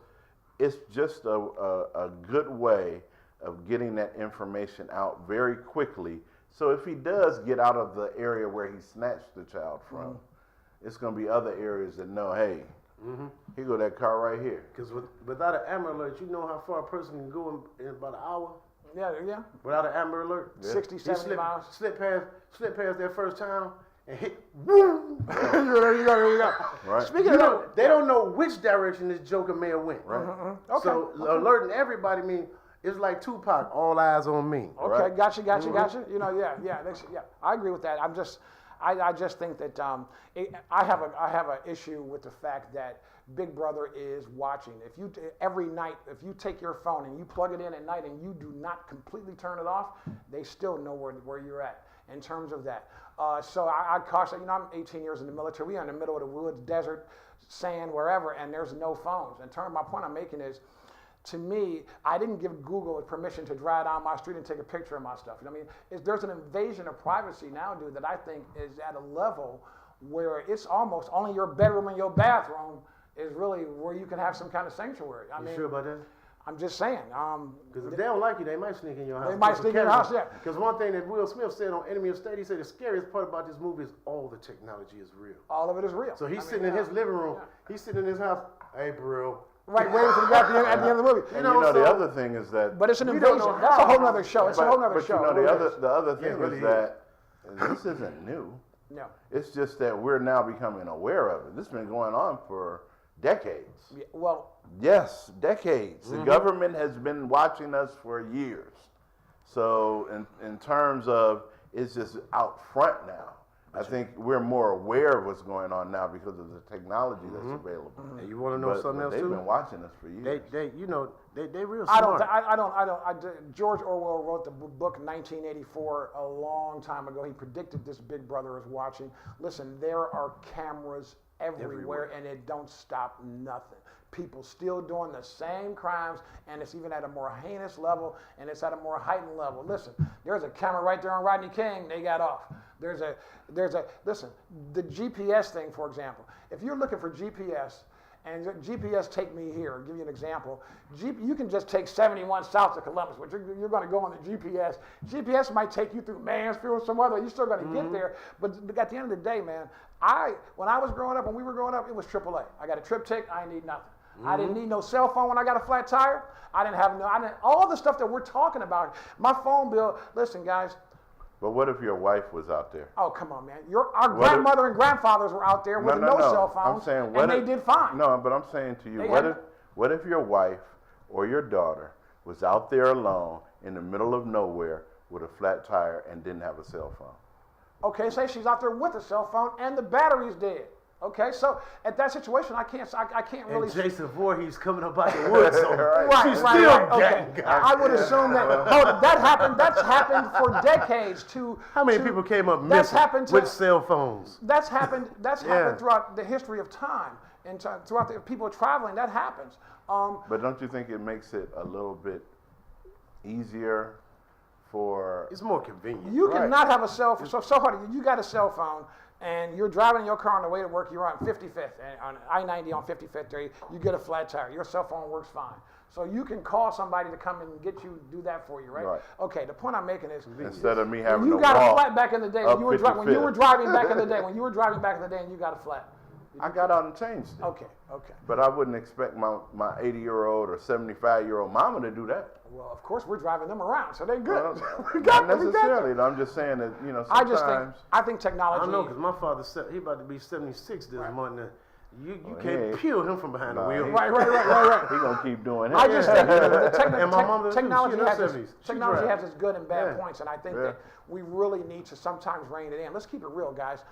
It's just a good way of getting that information out very quickly. So if he does get out of the area where he snatched the child from, it's going to be other areas that know, hey, here go that car right here. Because without an Amber Alert, you know how far a person can go in about an hour? Yeah. Without an Amber Alert? 60, 70 miles. Slip past their first town and hit, woo! There you go. Right. Speaking of that, They don't know which direction this joker may have went. Right. Okay. So alerting everybody means it's like Tupac, all eyes on me. Okay, Right. gotcha. You know, yeah. I agree with that. I just think that I have an issue with the fact that Big Brother is watching. Every night, if you take your phone and you plug it in at night and you do not completely turn it off, they still know where you're at in terms of that. So I caution. I'm 18 years in the military. We are in the middle of the woods, desert, sand, wherever, and there's no phones. And my point I'm making is, to me, I didn't give Google permission to drive down my street and take a picture of my stuff. You know what I mean? There's an invasion of privacy now, dude, that I think is at a level where it's almost only your bedroom and your bathroom is really where you can have some kind of sanctuary. I mean, Sure about that? I'm just saying. Because if they don't like you, they might sneak in your house. They might sneak in your house, yeah. Because one thing that Will Smith said on Enemy of State, he said the scariest part about this movie is all the technology is real. All of it is real. So he's sitting in his living room. Yeah. He's sitting in his house. Hey, bro. Right, waiting for the guy at the end of the movie. And the other thing is that. But it's an invasion. That's a whole other show. It's a whole other show. But the other thing really is that this isn't new. No. It's just that we're now becoming aware of it. This has been going on for decades. Yeah, well. Yes, decades. The government has been watching us for years. So in terms of, it's just out front now. I think we're more aware of what's going on now because of the technology that's available. And you want to know something else they've too? been watching us for years. They real smart. George Orwell wrote the book 1984 a long time ago. He predicted this Big Brother is watching. Listen, there are cameras everywhere. And it don't stop nothing. People still doing the same crimes, and it's even at a more heinous level, and it's at a more heightened level. Listen, there's a camera right there on Rodney King. They got off. Listen, the GPS thing, for example. If you're looking for GPS, and GPS take me here, I'll give you an example. You can just take 71 south to Columbus, but you're going to go on the GPS. GPS might take you through Mansfield or some other. You're still going to get there, but at the end of the day, man, when we were growing up, it was AAA. I got a trip tick. I didn't need nothing. I didn't need no cell phone when I got a flat tire. I didn't all the stuff that we're talking about. My phone bill. Listen, guys. But what if your wife was out there? Oh, come on, man. Our grandmother and grandfathers were out there with no cell phones, and they did fine. No, but I'm saying to you, what if your wife or your daughter was out there alone in the middle of nowhere with a flat tire and didn't have a cell phone? Okay, say she's out there with a cell phone and the battery's dead. Okay, so at that situation, I can't really. And Jason Voorhees coming up out the woods. Right. Okay. I would assume that that happened. That's happened for decades. How many people came up missing with cell phones? That's happened. That's happened throughout the history of time, and throughout the people traveling. That happens. But don't you think it makes it a little bit easier for? It's more convenient. You cannot have a cell phone. So hard. You got a cell phone. And you're driving in your car on the way to work, you're on 55th, and on I-90 on 55th there, you get a flat tire. Your cell phone works fine. So you can call somebody to come and do that for you, right? Okay, the point I'm making is instead of me having to walk. You got a flat back in the day when you were driving back in the day, and you got a flat. I got out and changed it. Okay. But I wouldn't expect my 80-year-old or 75-year-old mama to do that. Well, of course, we're driving them around, so they're good. Well, not necessarily. I'm just saying that, sometimes. I think technology. I know, because my father said he about to be 76 this month. And you can't peel him from behind the wheel. Right. He's going to keep doing it. I just think and my mom technology has its good and bad points, and I think that we really need to sometimes rein it in. Let's keep it real, guys.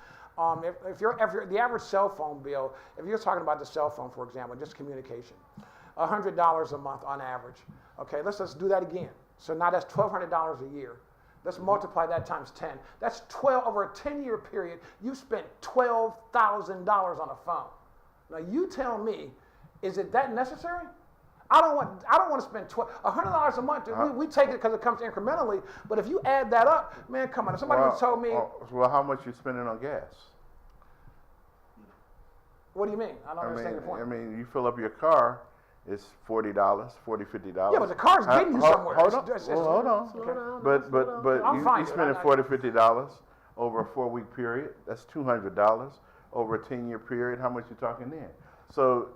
If you're the average cell phone bill, if you're talking about the cell phone, for example, just communication, $100 a month on average. Okay, let's do that again. So now that's $1,200 a year. Let's multiply that times 10. That's 12 over a 10-year period. You spent $12,000 on a phone. Now you tell me, is it that necessary? I don't want to spend $100 a month. We take it because it comes incrementally. But if you add that up, man, come on. If somebody told me. Well, how much you spending on gas? What do you mean? I don't understand your point. I mean, you fill up your car. It's $40, $50. Yeah, but the car's getting you somewhere. Hold on. But you spending $40, $50 over a 4-week period. That's $200 over a 10-year period. How much you talking then? So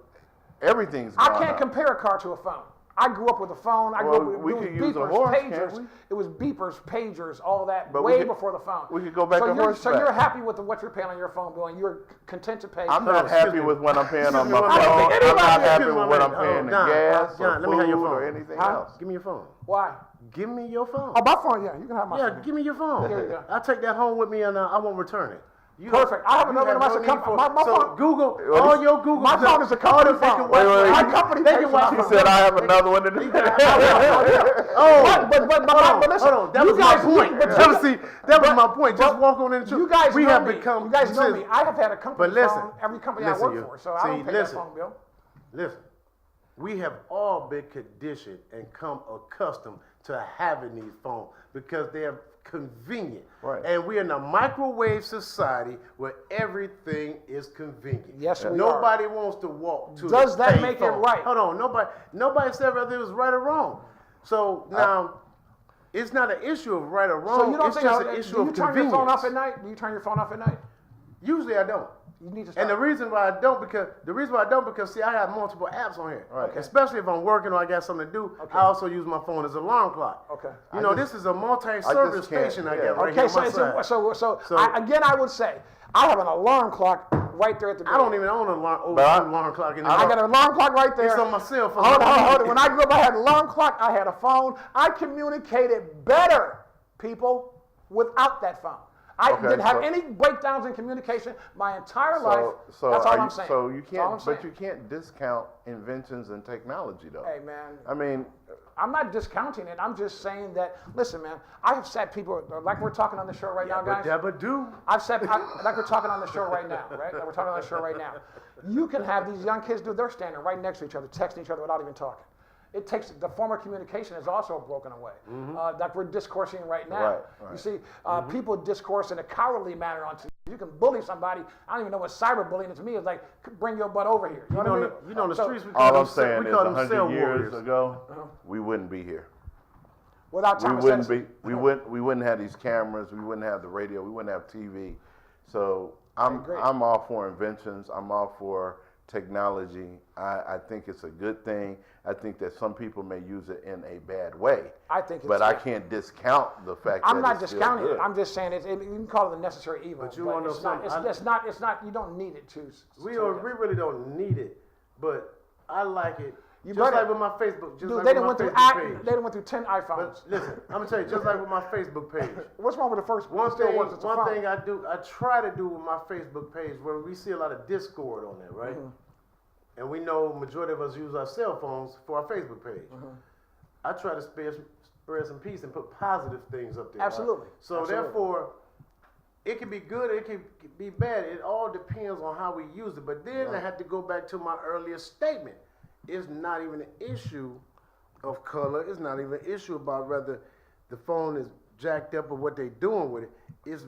everything's gone I can't up. compare a car to a phone. I grew up with a phone. We could use a horse, pagers. can't we? It was beepers, pagers, all that, but way before the phone. We could go back to horseback. So you're happy with what you're paying on your phone bill, and you're content to pay. I'm not happy with what I'm paying on my phone. I'm not happy with what I'm paying in gas or let me have your food phone. or anything else. Give me your phone. Why? Give me your phone. Oh, my phone, yeah. You can have my phone. Yeah, give me your phone. Here you go. I'll take that home with me, and I won't return it. Perfect. I have another one. My phone. Google, all your Google. My phone is a company phone. My company pays for She said I have another one. But listen, hold on. That was my point. That was my point. Just walk on in the truth. You guys know me. I have had a company but listen, phone every company I work for, so I don't pay that phone bill. Listen, we have all been conditioned and come accustomed to having these phones because they are convenient. Right. And we're in a microwave society where everything is convenient. Yes, we Nobody wants to walk to Does the that pay make phone. it right? Hold on. Nobody said whether it was right or wrong. So now, it's not an issue of right or wrong. So you don't it's think just an issue of convenience. Do you turn your phone off at night? Do you turn your phone off at night? Usually I don't. You need to start. And the reason why I don't because see, I have multiple apps on here. Right. Okay. Especially if I'm working or I got something to do. Okay. I also use my phone as an alarm clock. Okay. This is a multi-service station I got right here on my side. So I would say I have an alarm clock right there at the bed. I don't even own an alarm clock anymore. I got an alarm clock right there. It's on my cell phone. Hold on. When I grew up, I had an alarm clock. I had a phone. I communicated better, people, without that phone. I didn't have any breakdowns in communication my entire life. That's all I'm saying. So you can't discount inventions and technology, though. Hey, man. I mean, I'm not discounting it. I'm just saying that. Listen, man. I have sat people like we're talking on the show right now, guys. I've sat like we're talking on the show right now, right? Like we're talking on the show right now. You can have these young kids do. They're standing right next to each other, texting each other without even talking. it takes the form of communication is also broken away. Like we're discoursing right now. Right. You see, people discourse in a cowardly manner on TV. You can bully somebody. I don't even know what cyberbullying is to me. It's like, bring your butt over here. You know what I mean? You know, on the streets, we All call I'm saying we is call them 100 cell years warriors. ago, we wouldn't be here. Without We Thomas wouldn't Edison. be. We wouldn't have these cameras. We wouldn't have the radio. We wouldn't have TV. So agree. I'm all for inventions. I'm all for technology. I think it's a good thing. I think that some people may use it in a bad way. I think it's But I can't discount the fact I'm that not it's discounting still it. good. I'm just saying you can call it a necessary evil. But you wanna know it's not, something? it's not, you don't need it to. We really don't need it, but I like it. You Just better- like with my Facebook, just Dude, like they with done my went through Facebook page. they done went through 10 iPhones. But listen, I'm gonna tell you, just like with my Facebook page. What's wrong with the first One It still thing, works as a phone. I try to do with my Facebook page, where we see a lot of discord on there, right? And we know majority of us use our cell phones for our Facebook page. I try to spread some peace and put positive things up there. right? Absolutely. So Absolutely. therefore, it can be good, it can be bad. It all depends on how we use it. But then I have to go back to my earlier statement. It's not even an issue of color. It's not even an issue about whether the phone is jacked up or what they're doing with it. It's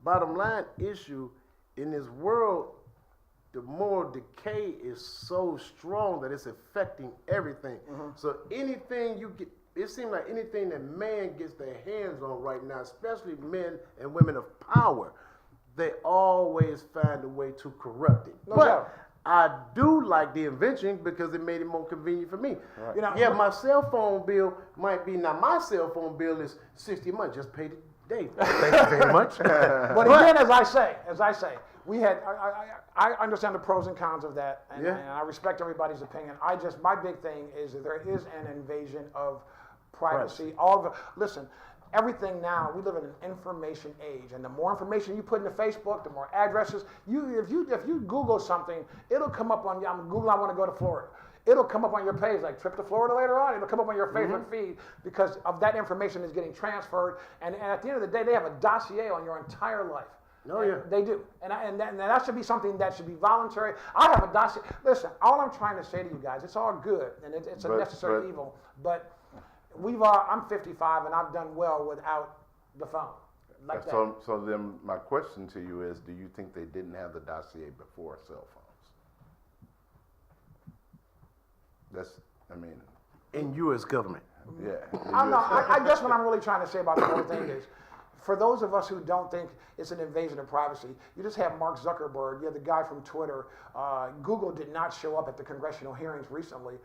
bottom line issue in this world. The moral decay is so strong that it's affecting everything. So anything you get, it seems like anything that man gets their hands on right now, especially men and women of power, they always find a way to corrupt it. No but doubt. I do like the invention because it made it more convenient for me. You know, Yeah, my cell phone bill might be, now my cell phone bill is $60 a month, just pay the day. Thank you very much. But again, as I say, we had. I understand the pros and cons of that, and I respect everybody's opinion. My big thing is that there is an invasion of privacy. Listen, everything now, we live in an information age, and the more information you put into Facebook, the more addresses. If you Google something, it'll come up on. I'm Google. I want to go to Florida. It'll come up on your page, like trip to Florida later on. It'll come up on your Facebook feed because of that information is getting transferred. And at the end of the day, they have a dossier on your entire life. Oh, yeah. They do. And that should be something that should be voluntary. I have a dossier. Listen, all I'm trying to say to you guys, it's all good, and it's a necessary evil. But I'm 55, and I've done well without the phone. Like that. So then my question to you is, do you think they didn't have the dossier before cell phones? In U.S. government. Yeah. I guess what I'm really trying to say about the whole thing is, for those of us who don't think it's an invasion of privacy, you just have Mark Zuckerberg, you have the guy from Twitter. Google did not show up at the congressional hearings recently,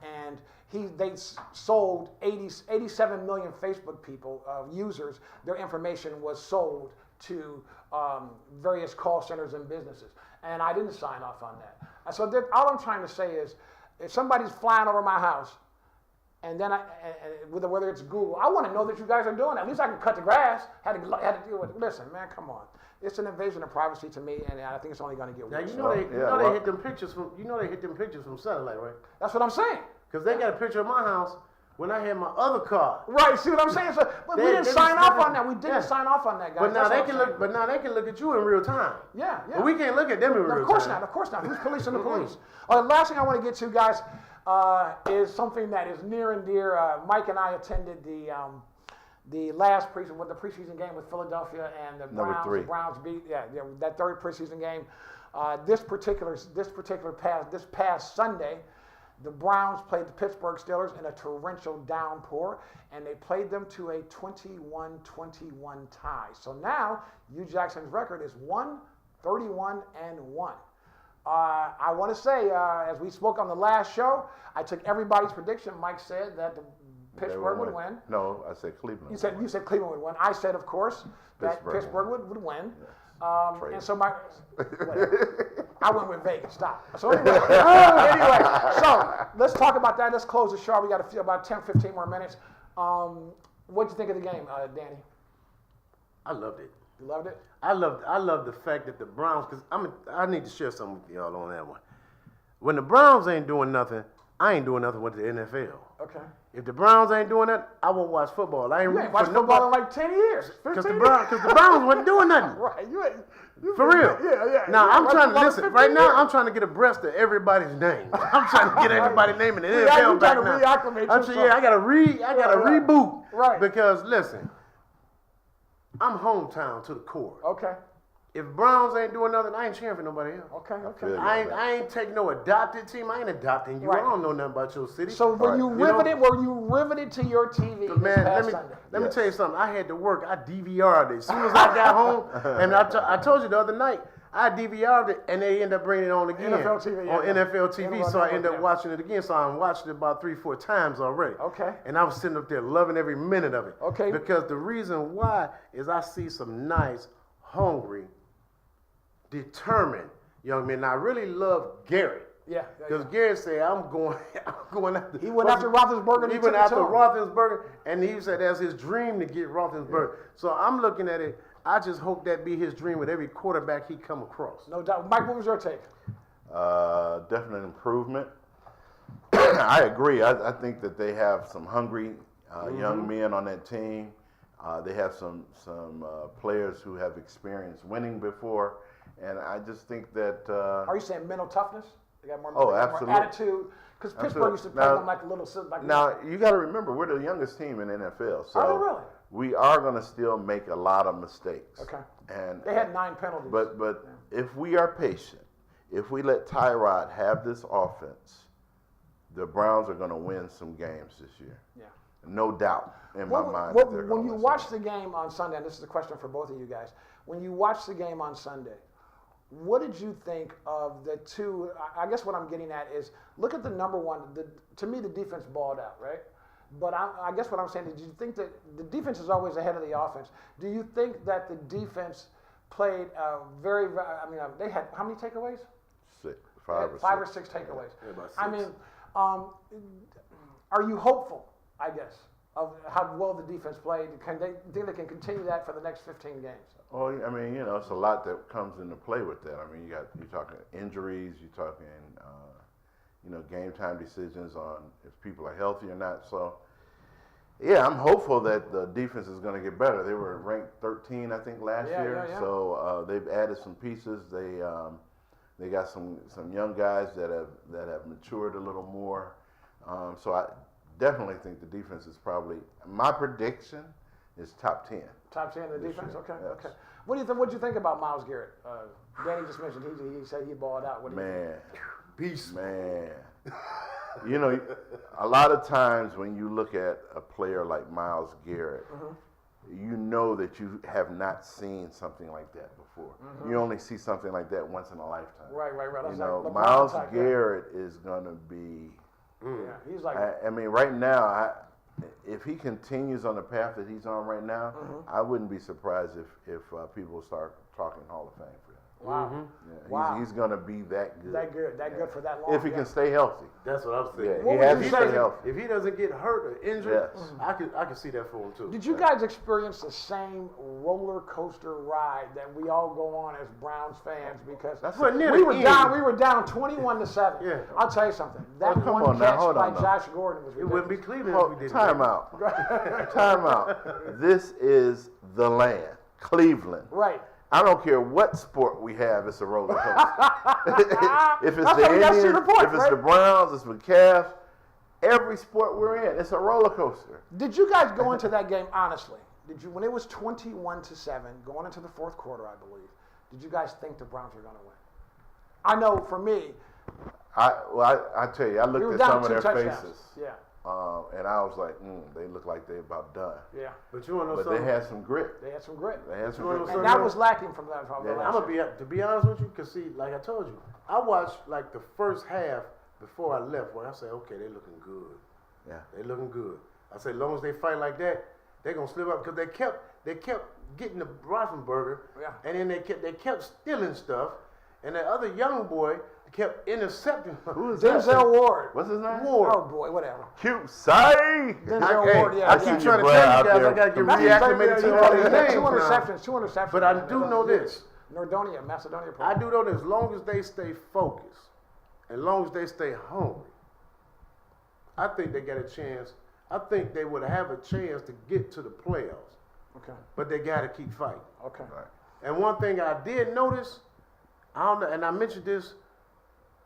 and they sold 87 million Facebook people, users, their information was sold to various call centers and businesses. And I didn't sign off on that. And so all I'm trying to say is, if somebody's flying over my house, and then whether it's Google, I want to know that you guys are doing it. At least I can cut the grass. Had to deal with it. Listen, man, come on. It's an invasion of privacy to me, and I think it's only going to get Now worse. they hit them pictures from satellite, right? That's what I'm saying. Because they got a picture of my house when I had my other car. Right? See what I'm saying? So, but we didn't sign off on that. We didn't sign off on that, guys. But now That's they what can I'm look. saying. But now they can look at you in real time. Yeah. But we can't look at them in real time. Of course not. Of course not. Who's policing the police? The last thing I want to get to, guys, is something that is near and dear. Mike and I attended the last preseason game with Philadelphia and the Browns. Number 3. The Browns beat that third preseason game. This past Sunday, the Browns played the Pittsburgh Steelers in a torrential downpour, and they played them to a 21-21 tie. So now, Hugh Jackson's record is 1-31-1. I want to say, as we spoke on the last show, I took everybody's prediction. Mike said that Pittsburgh would win. No, I said Cleveland. You said Cleveland would win. I said, of course, that Pittsburgh would win. And so I went with Vegas. Stop. So anyway, so let's talk about that. Let's close the show. We got about 10, 15 more minutes. What'd you think of the game, Danny? I loved it. You loved it? I love the fact that the Browns, because I need to share something with y'all on that one. When the Browns ain't doing nothing, I ain't doing nothing with the NFL. Okay. If the Browns ain't doing that, I won't watch football. I ain't You ain't watched football in like 10 years. because the Browns wasn't doing nothing. Right. You For real. Yeah. Now You I'm watched trying to football in listen. 15 Right now, years. I'm trying to get abreast of everybody's name. I'm trying to get everybody's name in the Yeah, NFL you back trying to now. reacclimate I'm saying, yourself. I gotta reboot. Right. Because listen, I'm hometown to the core. Okay. If Browns ain't doing nothing, I ain't cheering for nobody else. Okay. feel you. I ain't taking no adopted team. I ain't adopting you. Right. I don't know nothing about your city. So were you You know- riveted to your TV this Man, past Sunday? let me tell you something. I had to work. I DVR'd it. As soon as I got home, and I told you the other night, I DVR'd it, and they end up bringing it on again. NFL TV, yeah, on yeah. NFL TV, so I end up Yeah. watching it again. So I watched it about 3-4 times already. Okay. And I was sitting up there loving every minute of it. Okay. Because the reason why is I see some nice, hungry, determined young men. Now, I really love Garrett. Yeah. Because Garrett said, I'm going after. He went after Roethlisberger and He he went took it after to him. Roethlisberger, and he said that's his dream to get Roethlisberger. So I'm looking at it. I just hope that be his dream with every quarterback he come across. No doubt. Mike, what was your take? Definite improvement. I agree. I think that they have some hungry young men on that team. They have some players who have experienced winning before, and I just think that. Are you saying mental toughness? They got more, Oh, they got absolutely. more attitude. Because Pittsburgh used to play Now- them like a little. Like Now you got to remember, we're the youngest team in NFL, so Are they really? we are going to still make a lot of mistakes. Okay. And They had 9 penalties. But if we are patient, if we let Tyrod have this offense, the Browns are going to win some games this year. Yeah. No doubt in my mind. Well, that they're when gonna you win watch some the game on Sunday, and this is a question for both of you guys. When you watch the game on Sunday, what did you think of the two? I guess what I'm getting at is look at the number one. To me, the defense balled out, right? But I guess what I'm saying is, do you think that the defense is always ahead of the offense? Do you think that the defense played they had how many takeaways? Six, five Five or or six. six takeaways. Yeah, about I 6. mean, are you hopeful, I guess, of how well the defense played? Think they can continue that for the next 15 games? Oh, I mean, it's a lot that comes into play with that. I mean, you're talking injuries, you're talking, game time decisions on if people are healthy or not. So, yeah, I'm hopeful that the defense is going to get better. They were ranked 13, I think, last year. Yeah. So they've added some pieces. They got some young guys that have matured a little more. So I definitely think the defense is probably, my prediction is top 10. Top 10 in the defense? year, Okay, yes. okay. What do you think about Myles Garrett? Danny just mentioned he said he balled out. What do you think? Man, Beast. man. A lot of times when you look at a player like Myles Garrett, you know that you have not seen something like that before. You only see something like that once in a lifetime. Right. That's like LeBron Myles type, Garrett is going to be. Yeah, he's like. I mean, right now, if he continues on the path that he's on right now, I wouldn't be surprised if people start talking Hall of Fame for him. Wow. Yeah, Wow. He's going to be that good. That good for that long. If he can stay healthy. That's what I'm saying. Yeah, What he would has you to say- stay healthy. If he doesn't get hurt or injured, Yes. I can see that for him too. Did you guys experience the same roller coaster ride that we all go on as Browns fans? Because Well, near we the were end. down 21-7. Yeah. I'll tell you something. That Oh, come one on now, catch hold by on now. Josh Gordon was It ridiculous. wouldn't be Cleveland if we didn't. Time out. Time out. This is the land, Cleveland. Right. I don't care what sport we have, it's a roller coaster. If it's That's the why we got Indians, Cedar Point, if it's right? the Browns, it's the Cavs, every sport we're in, it's a roller coaster. Did you guys go into that game honestly? Did you, when it was 21-7, going into the fourth quarter, I believe? Did you guys think the Browns were going to win? I know for me, I tell you, I we were looked at down some of 2 their touchdowns. faces, Yeah. and I was like, they look like they're about done. Yeah. But you want to know But something? they had some grit. They had some grit. They had some You wanna grit. know And that was lacking from that. From the Yeah. last I'm year. to be honest with you, cause see, like I told you, I watched like the first half before I left. Where I said, okay, they looking good. Yeah. They looking good. I said, as long as they fight like that, they gonna slip up because they kept getting the Roethlisberger, Yeah. and then they kept stealing stuff, and that other young boy kept intercepting. Who is that? Denzel Ward. What's his name? Ward. Oh boy, whatever. Cute say. Denzel Ward. Yeah. I yeah. keep trying to boy tell out you guys, there I gotta get That's reacclimated exactly- to all these yeah, names Two now. interceptions. 2 interceptions. But I do know this. Nordonia, Macedonia. I do know that as long as they stay focused, as long as they stay hungry, I think they got a chance. I think they would have a chance to get to the playoffs. Okay. But they got to keep fighting. Okay. And one thing I did notice, I don't know, and I mentioned this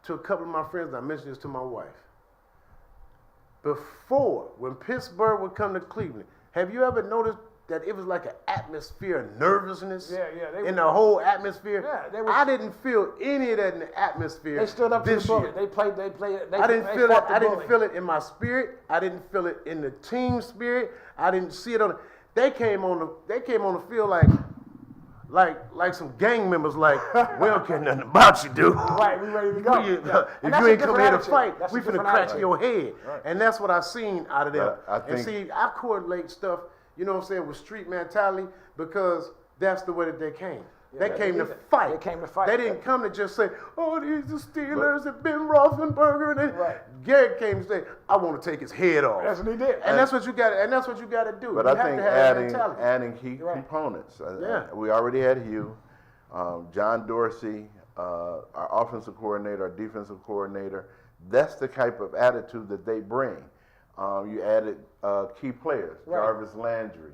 to a couple of my friends, and I mentioned this to my wife. Before, when Pittsburgh would come to Cleveland, have you ever noticed that it was like an atmosphere of nervousness in the whole atmosphere? Yeah, I didn't feel any of that in the atmosphere. They stood up to this the bully. year. They played. I didn't feel it. I didn't feel it in my spirit. I didn't feel it in the team spirit. I didn't see it on. They came on the field like some gang members. Like, we don't care nothing about you, dude. Right, we ready to go. If you ain't come here to fight, that's we finna crack your head. Right. And that's what I seen out of them. I correlate stuff, you know what I'm saying, with street mentality because that's the way that they came. They came to fight. They came to fight. They didn't come to just say, "Oh, these the Steelers and Ben Roethlisberger." And Garrett came to say, "I want to take his head off." That's what he did. And that's what you got. And that's what you got to do. But you I have think to have that mentality. adding key components. We already had Hugh, John Dorsey, our offensive coordinator, our defensive coordinator. That's the type of attitude that they bring. You added key players, Jarvis Landry,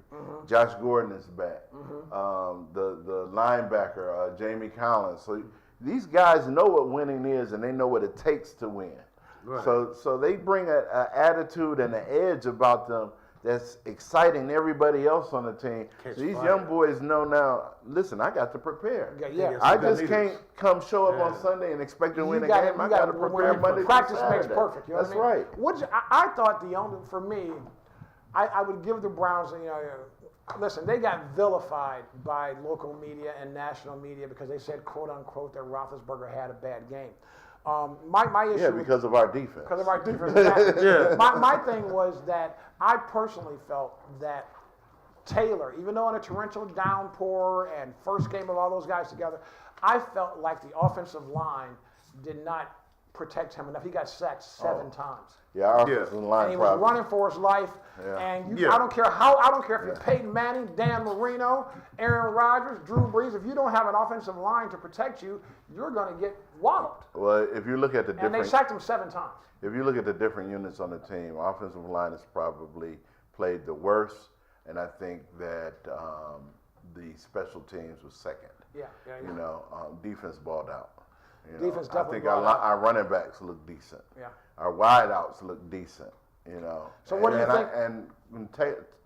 Josh Gordon is back, the linebacker, Jamie Collins. So these guys know what winning is and they know what it takes to win. Right. So they bring an attitude and an edge about them that's exciting everybody else on the team. So these young boys know now, listen, I got to prepare. I just can't come show up on Sunday and expect to win a game. I got to prepare Monday practice through Saturday. makes perfect. You know That's what I mean? right. I thought the only, for me, I would give the Browns, listen, they got vilified by local media and national media because they said, quote unquote, that Roethlisberger had a bad game. My issue because of our defense. Because of our defense. My thing was that I personally felt that Taylor, even though in a torrential downpour and first game of all those guys together, I felt like the offensive line did not protect him enough. He got sacked 7 times. Yeah, our offensive line. And he was running for his life. And I don't care if you're Peyton Manning, Dan Marino, Aaron Rodgers, Drew Brees. If you don't have an offensive line to protect you, you're going to get walloped. Well, if you look at the different, and they sacked him 7 times. If you look at the different units on the team, offensive line has probably played the worst, and I think that the special teams was second. You know, defense balled out. Defense definitely I think our running backs look decent. Our wideouts look decent. You know. So what do you think? And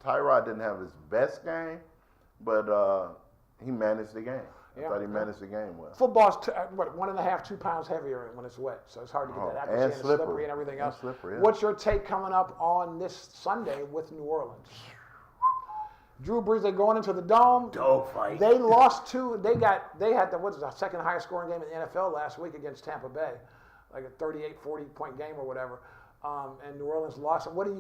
Tyrod didn't have his best game, but he managed the game. I thought he managed the game well. Football's 1.5, 2 pounds heavier when it's wet, so it's hard to get that accuracy and slippery and everything else. What's your take coming up on this Sunday with New Orleans? Drew Brees, they're going into the Dome. Dogfight. They lost 2. They had the second highest scoring game in the NFL last week against Tampa Bay, like a 38-40 point game or whatever. And New Orleans lost. What do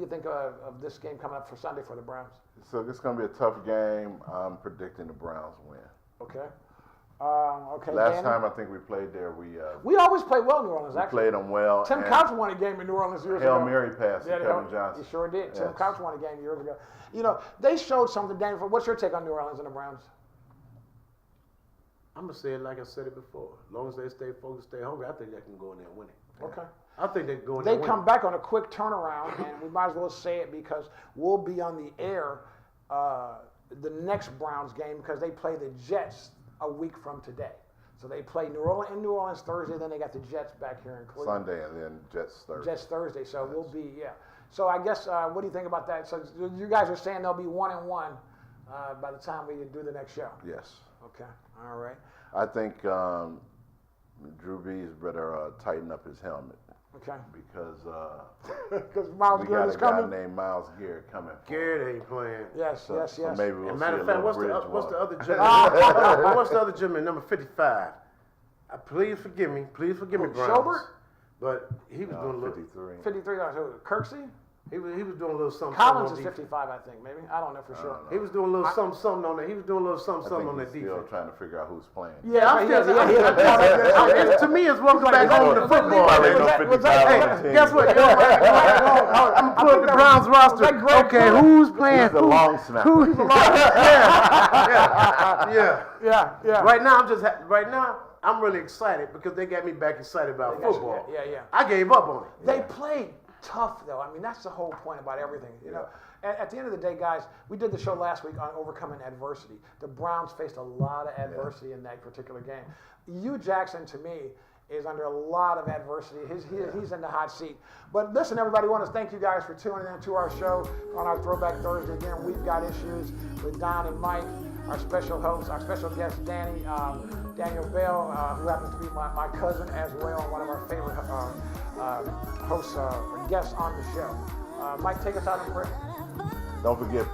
you think of this game coming up for Sunday for the Browns? So this is going to be a tough game. I'm predicting the Browns win. Okay. Okay. Last time I think we played there, we always play well in New Orleans. Actually, played them well. Tim Couch won a game in New Orleans years ago. Hail Mary pass to Kevin Johnson. He sure did. Tim Couch won a game years ago. You know, they showed something dangerous. What's your take on New Orleans and the Browns? I'm gonna say it like I said it before. As long as they stay focused, stay hungry, I think they can go in there and win it. Okay. I think they can go in there. They come back on a quick turnaround, and we might as well say it because we'll be on the air the next Browns game because they play the Jets a week from today. So they play New Orleans Thursday, then they got the Jets back here in Cleveland. Sunday, and then Jets Thursday. Jets Thursday. So we'll be So I guess what do you think about that? So you guys are saying they'll be 1-1 by the time we do the next show. Yes. Okay. All right. I think Drew Brees better tighten up his helmet. Okay. Because Myles Garrett is coming. We got a guy named Myles Garrett coming. Garrett ain't playing. Yes. So maybe we'll see matter a of fact, little what's the other gentleman? Ah. What's the other gentleman? Number 55. Please forgive me, Browns. Schobert? But he was doing a little. 53. 53. Kirksey? He was doing a little something. Collins is 55, I think. Maybe I don't know for sure. He was doing a little something on that. He was doing a little something on that Still defense. trying to figure out who's playing. Yeah, I'm still. To me, it's welcome back home to football. Hey, guess what? I'm gonna put the Browns roster. Okay, who's playing? Who's the long snapper? Who's the long? Yeah. Right now, I'm really excited because they got me back excited about football. Yeah. I gave up on it. They played tough, though. I mean, that's the whole point about everything. You know, at the end of the day, guys, we did the show last week on overcoming adversity. The Browns faced a lot of adversity in that particular game. Hugh Jackson, to me, is under a lot of adversity. He's in the hot seat. But listen, everybody, I want to thank you guys for tuning in to our show on our Throwback Thursday. Again, we've got issues with Don and Mike, our special host, our special guest, Daniel Bell, who happens to be my cousin as well, one of our favorite hosts, guests on the show. Mike, take us out in prayer. Don't forget,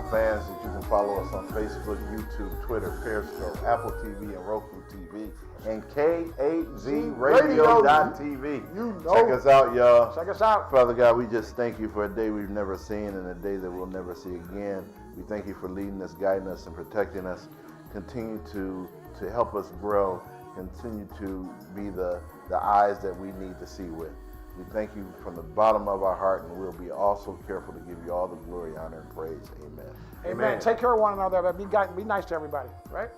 fans, that you can follow us on Facebook, YouTube, Twitter, Periscope, Apple TV, and Roku TV, and KAZRadio.tv. You know. Check us out, y'all. Check us out. Father God, we just thank you for a day we've never seen and a day that we'll never see again. We thank you for leading us, guiding us, and protecting us. Continue to help us grow. Continue to be the eyes that we need to see with. We thank you from the bottom of our heart, and we'll be also careful to give you all the glory, honor, and praise. Amen. Amen. Take care of one another. Be nice to everybody, right?